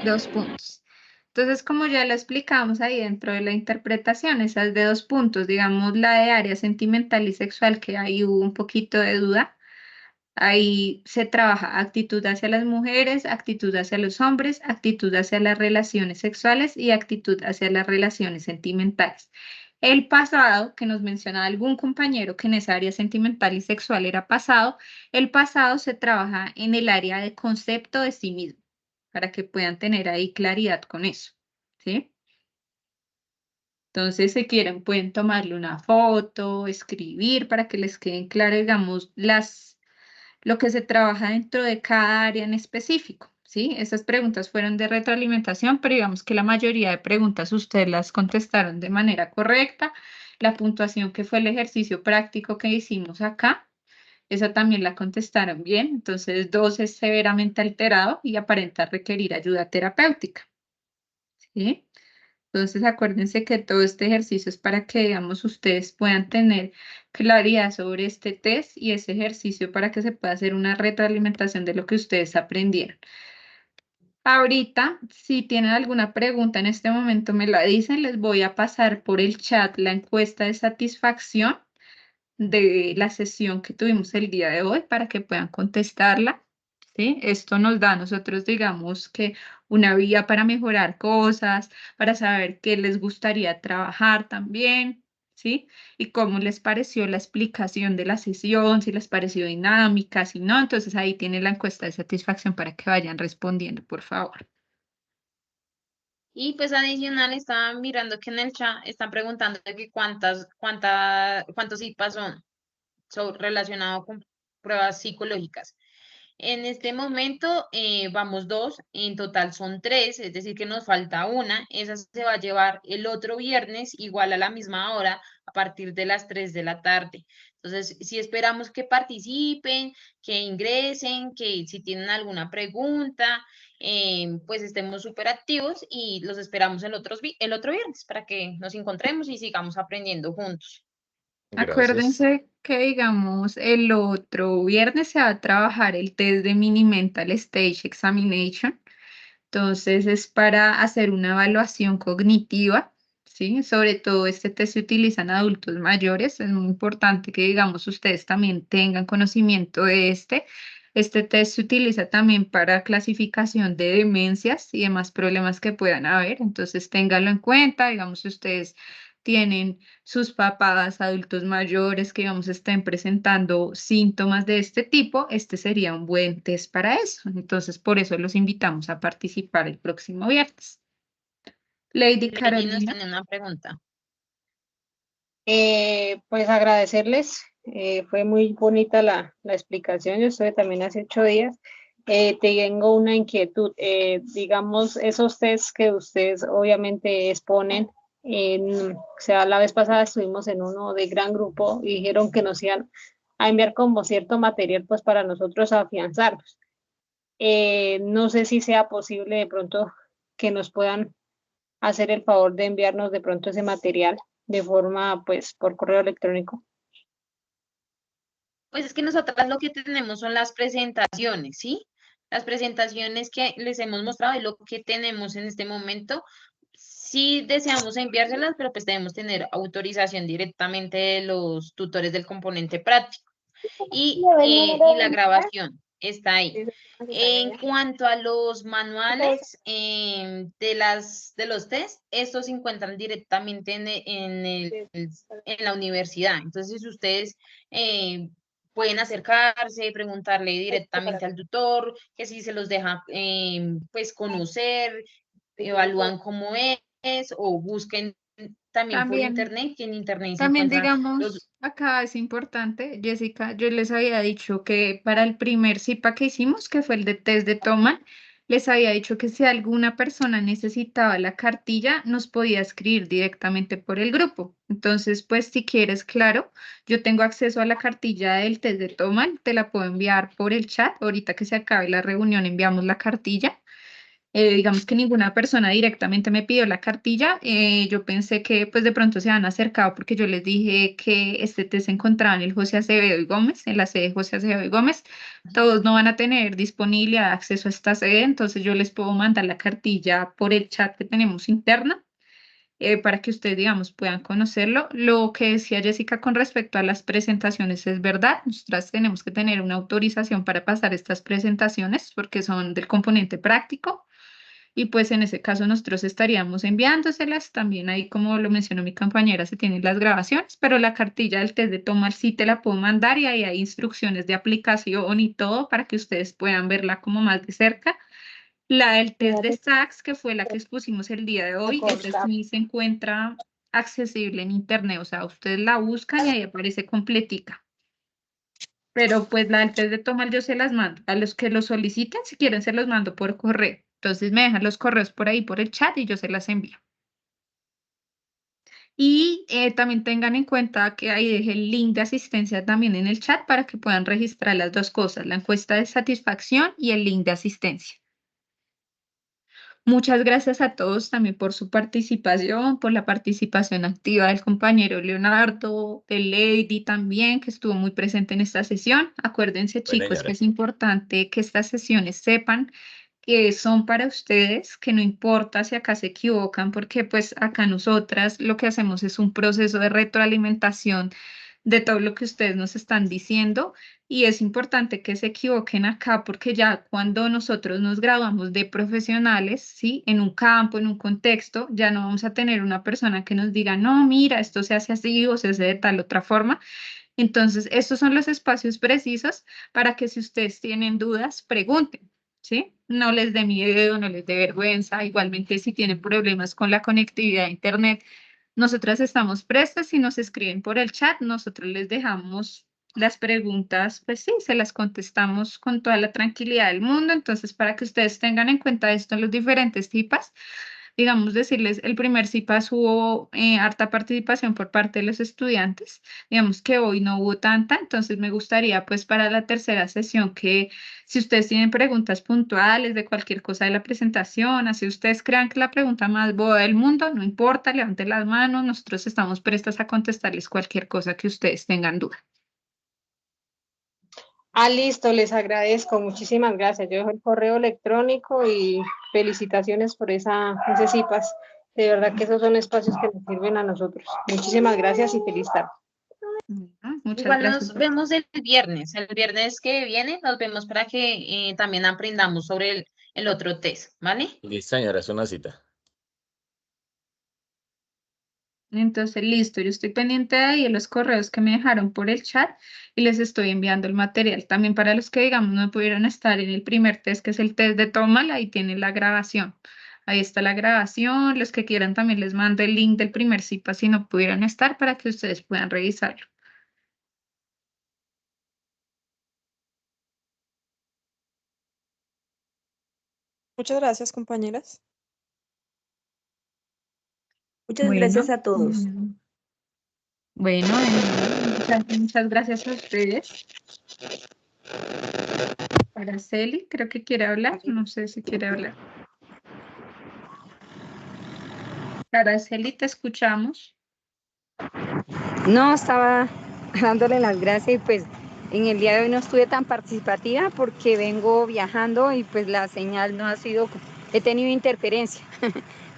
2 puntos. Entonces, como ya lo explicamos ahí dentro de la interpretación, esas de 2 puntos, digamos la de área sentimental y sexual, que ahí hubo un poquito de duda, ahí se trabaja actitud hacia las mujeres, actitud hacia los hombres, actitud hacia las relaciones sexuales y actitud hacia las relaciones sentimentales. El pasado, que nos menciona algún compañero que en esa área sentimental y sexual era pasado, el pasado se trabaja en el área de concepto de sí mismo, para que puedan tener ahí claridad con eso, ¿sí? Entonces, si quieren, pueden tomarle una foto, escribir para que les queden claras, digamos, lo que se trabaja dentro de cada área en específico, ¿sí? Esas preguntas fueron de retroalimentación, pero digamos que la mayoría de preguntas ustedes las contestaron de manera correcta. La puntuación que fue el ejercicio práctico que hicimos acá, esa también la contestaron bien. Entonces, 2 es severamente alterado y aparenta requerir ayuda terapéutica, ¿sí? Entonces, acuérdense que todo este ejercicio es para que, digamos, ustedes puedan tener claridad sobre este test y ese ejercicio para que se pueda hacer una retroalimentación de lo que ustedes aprendieron. Ahorita, si tienen alguna pregunta en este momento, me la dicen. Les voy a pasar por el chat la encuesta de satisfacción de la sesión que tuvimos el día de hoy para que puedan contestarla, ¿sí? Esto nos da a nosotros, digamos, que una vía para mejorar cosas, para saber qué les gustaría trabajar también, ¿sí? Y cómo les pareció la explicación de la sesión, si les pareció dinámica, si no. Entonces ahí tienen la encuesta de satisfacción para que vayan respondiendo, por favor. Y pues adicional, estaban mirando que en el chat están preguntando de que cuántos IPAs son relacionados con pruebas psicológicas. En este momento vamos 2, en total son 3, es decir que nos falta una. Esa se va a llevar el otro viernes igual a la misma hora a partir de las 3 de la tarde. Entonces, si esperamos que participen, que ingresen, que si tienen alguna pregunta, pues estemos súper activos y los esperamos el otro viernes para que nos encontremos y sigamos aprendiendo juntos. Gracias. Acuérdense que, digamos, el otro viernes se va a trabajar el test de Mini Mental Stage Examination. Entonces, es para hacer una evaluación cognitiva, ¿sí? Sobre todo este test se utiliza en adultos mayores. Es muy importante que, digamos, ustedes también tengan conocimiento de este. Este test se utiliza también para clasificación de demencias y demás problemas que puedan haber. Entonces, ténganlo en cuenta. Digamos, si ustedes tienen sus papás, adultos mayores que, digamos, estén presentando síntomas de este tipo, este sería un buen test para eso. Entonces, por eso los invitamos a participar el próximo viernes. Lady Lady nos Carolina. tiene una pregunta. Pues agradecerles, fue muy bonita la explicación, yo estuve también hace 8 días. Tengo una inquietud, digamos, esos tests que ustedes obviamente exponen, o sea, la vez pasada estuvimos en uno de gran grupo y dijeron que nos iban a enviar como cierto material pues para nosotros afianzarnos. No sé si sea posible de pronto que nos puedan hacer el favor de enviarnos de pronto ese material de forma, pues, por correo electrónico. Pues es que nosotras lo que tenemos son las presentaciones, ¿sí? Las presentaciones que les hemos mostrado y lo que tenemos en este momento. Sí deseamos enviárselas, pero pues debemos tener autorización directamente de los tutores del componente práctico. Y la grabación está ahí. En cuanto a los manuales de los test, estos se encuentran directamente en la universidad. Entonces, ustedes pueden acercarse, preguntarle directamente al tutor, que si se los deja pues conocer, evalúan cómo es, o busquen también por También, internet, que en internet se también encuentran los... digamos, acá es importante, Jessica, yo les había dicho que para el primer CIPA que hicimos, que fue el de test de Toman, les había dicho que si alguna persona necesitaba la cartilla, nos podía escribir directamente por el grupo. Entonces, pues si quieres, claro, yo tengo acceso a la cartilla del test de Toman, te la puedo enviar por el chat. Ahorita que se acabe la reunión, enviamos la cartilla. Digamos que ninguna persona directamente me pidió la cartilla. Yo pensé que pues de pronto se han acercado porque yo les dije que este test se encontraba en el José Acevedo y Gómez, en la sede José Acevedo y Gómez. Todos no van a tener disponibilidad, acceso a esta sede, entonces yo les puedo mandar la cartilla por el chat que tenemos interna. Para que ustedes, digamos, puedan conocerlo. Lo que decía Jessica con respecto a las presentaciones es verdad. Nosotras tenemos que tener una autorización para pasar estas presentaciones porque son del componente práctico. Y pues en ese caso nosotros estaríamos enviándoselas. También ahí, como lo mencionó mi compañera, se tienen las grabaciones, pero la cartilla del test de Tomar sí te la puedo mandar y ahí hay instrucciones de aplicación y todo para que ustedes puedan verla como más de cerca. La del test de SACS, que fue la que expusimos el día de hoy, esa sí se encuentra accesible en internet, o sea, ustedes la buscan y ahí aparece completica. Pero pues la del test de Tomar yo se las mando. A los que lo soliciten, si quieren, se los mando por correo. Entonces me dejan los correos por ahí, por el chat y yo se las envío. Y también tengan en cuenta que ahí dejé el link de asistencia también en el chat para que puedan registrar las dos cosas, la encuesta de satisfacción y el link de asistencia. Muchas gracias a todos también por su participación, por la participación activa del compañero Leonardo, de Lady también, que estuvo muy presente en esta sesión. Acuérdense, Bueno, chicos, que señora. es importante que estas sesiones sepan que son para ustedes, que no importa si acá se equivocan, porque pues acá nosotras lo que hacemos es un proceso de retroalimentación de todo lo que ustedes nos están diciendo y es importante que se equivoquen acá porque ya cuando nosotros nos graduamos de profesionales, ¿sí? En un campo, en un contexto, ya no vamos a tener una persona que nos diga, no, mira, esto se hace así o se hace de tal otra forma. Entonces, estos son los espacios precisos para que si ustedes tienen dudas, pregunten, ¿sí? No les dé miedo, no les dé vergüenza. Igualmente, si tienen problemas con la conectividad a Internet, nosotras estamos prestas y nos escriben por el chat, nosotros les dejamos las preguntas, pues sí, se las contestamos con toda la tranquilidad del mundo. Entonces, para que ustedes tengan en cuenta esto en los diferentes tipos, digamos, decirles, el primer CIPAS hubo harta participación por parte de los estudiantes, digamos que hoy no hubo tanta, entonces me gustaría pues para la tercera sesión que si ustedes tienen preguntas puntuales de cualquier cosa de la presentación, así ustedes crean que la pregunta más boba del mundo, no importa, levanten las manos, nosotros estamos prestas a contestarles cualquier cosa que ustedes tengan duda. Listo, les agradezco, muchísimas gracias. Yo dejo el correo electrónico y felicitaciones por ese CIPAS. De verdad que esos son espacios que nos sirven a nosotros. Muchísimas gracias y feliz tarde. Muchas Igual gracias. nos vemos el viernes que viene nos vemos para que también aprendamos sobre el otro test, ¿vale? Listo, señora, es una cita. Entonces, listo, yo estoy pendiente de ahí de los correos que me dejaron por el chat y les estoy enviando el material. También para los que, digamos, no pudieron estar en el primer test, que es el test de Tómala, ahí tienen la grabación. Ahí está la grabación. Los que quieran también les mando el link del primer CIPA si no pudieron estar para que ustedes puedan revisarlo. Muchas gracias, compañeras. Muchas Bueno, gracias a todos. Bueno, muchas gracias a ustedes. Araceli, creo que quiere hablar. No sé si quiere hablar. Araceli, te escuchamos. No, estaba dándole las gracias y pues en el día de hoy no estuve tan participativa porque vengo viajando y pues la señal no ha sido, he tenido interferencia,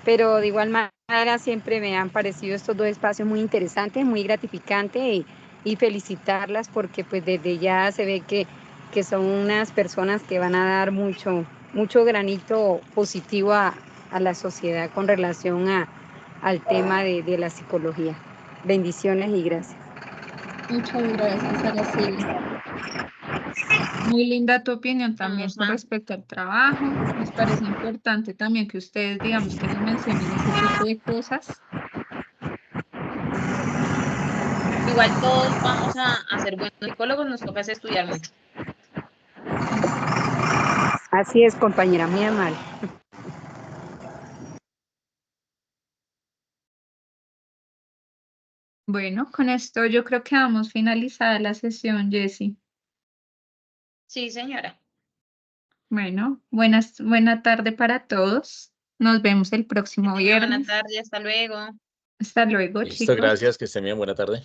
pero de igual manera siempre me han parecido estos dos espacios muy interesantes, muy gratificantes y felicitarlas porque pues desde ya se ve que son unas personas que van a dar mucho granito positivo a la sociedad con relación al tema de la psicología. Bendiciones y gracias. Muchas gracias, Araceli. Muy linda tu opinión también con respecto al trabajo. Nos parece importante también que ustedes, digamos, que nos mencionen ese tipo de cosas. Igual todos vamos a ser buenos psicólogos, nos toca es estudiar mucho. Así es, compañera, muy amable. Bueno, con esto yo creo que vamos finalizada la sesión, Jessie. Sí, señora. Bueno, buena tarde para todos. Nos vemos el próximo Buena viernes. tarde, hasta luego. Hasta luego, Listo, chicos. gracias, que estén bien, buena tarde.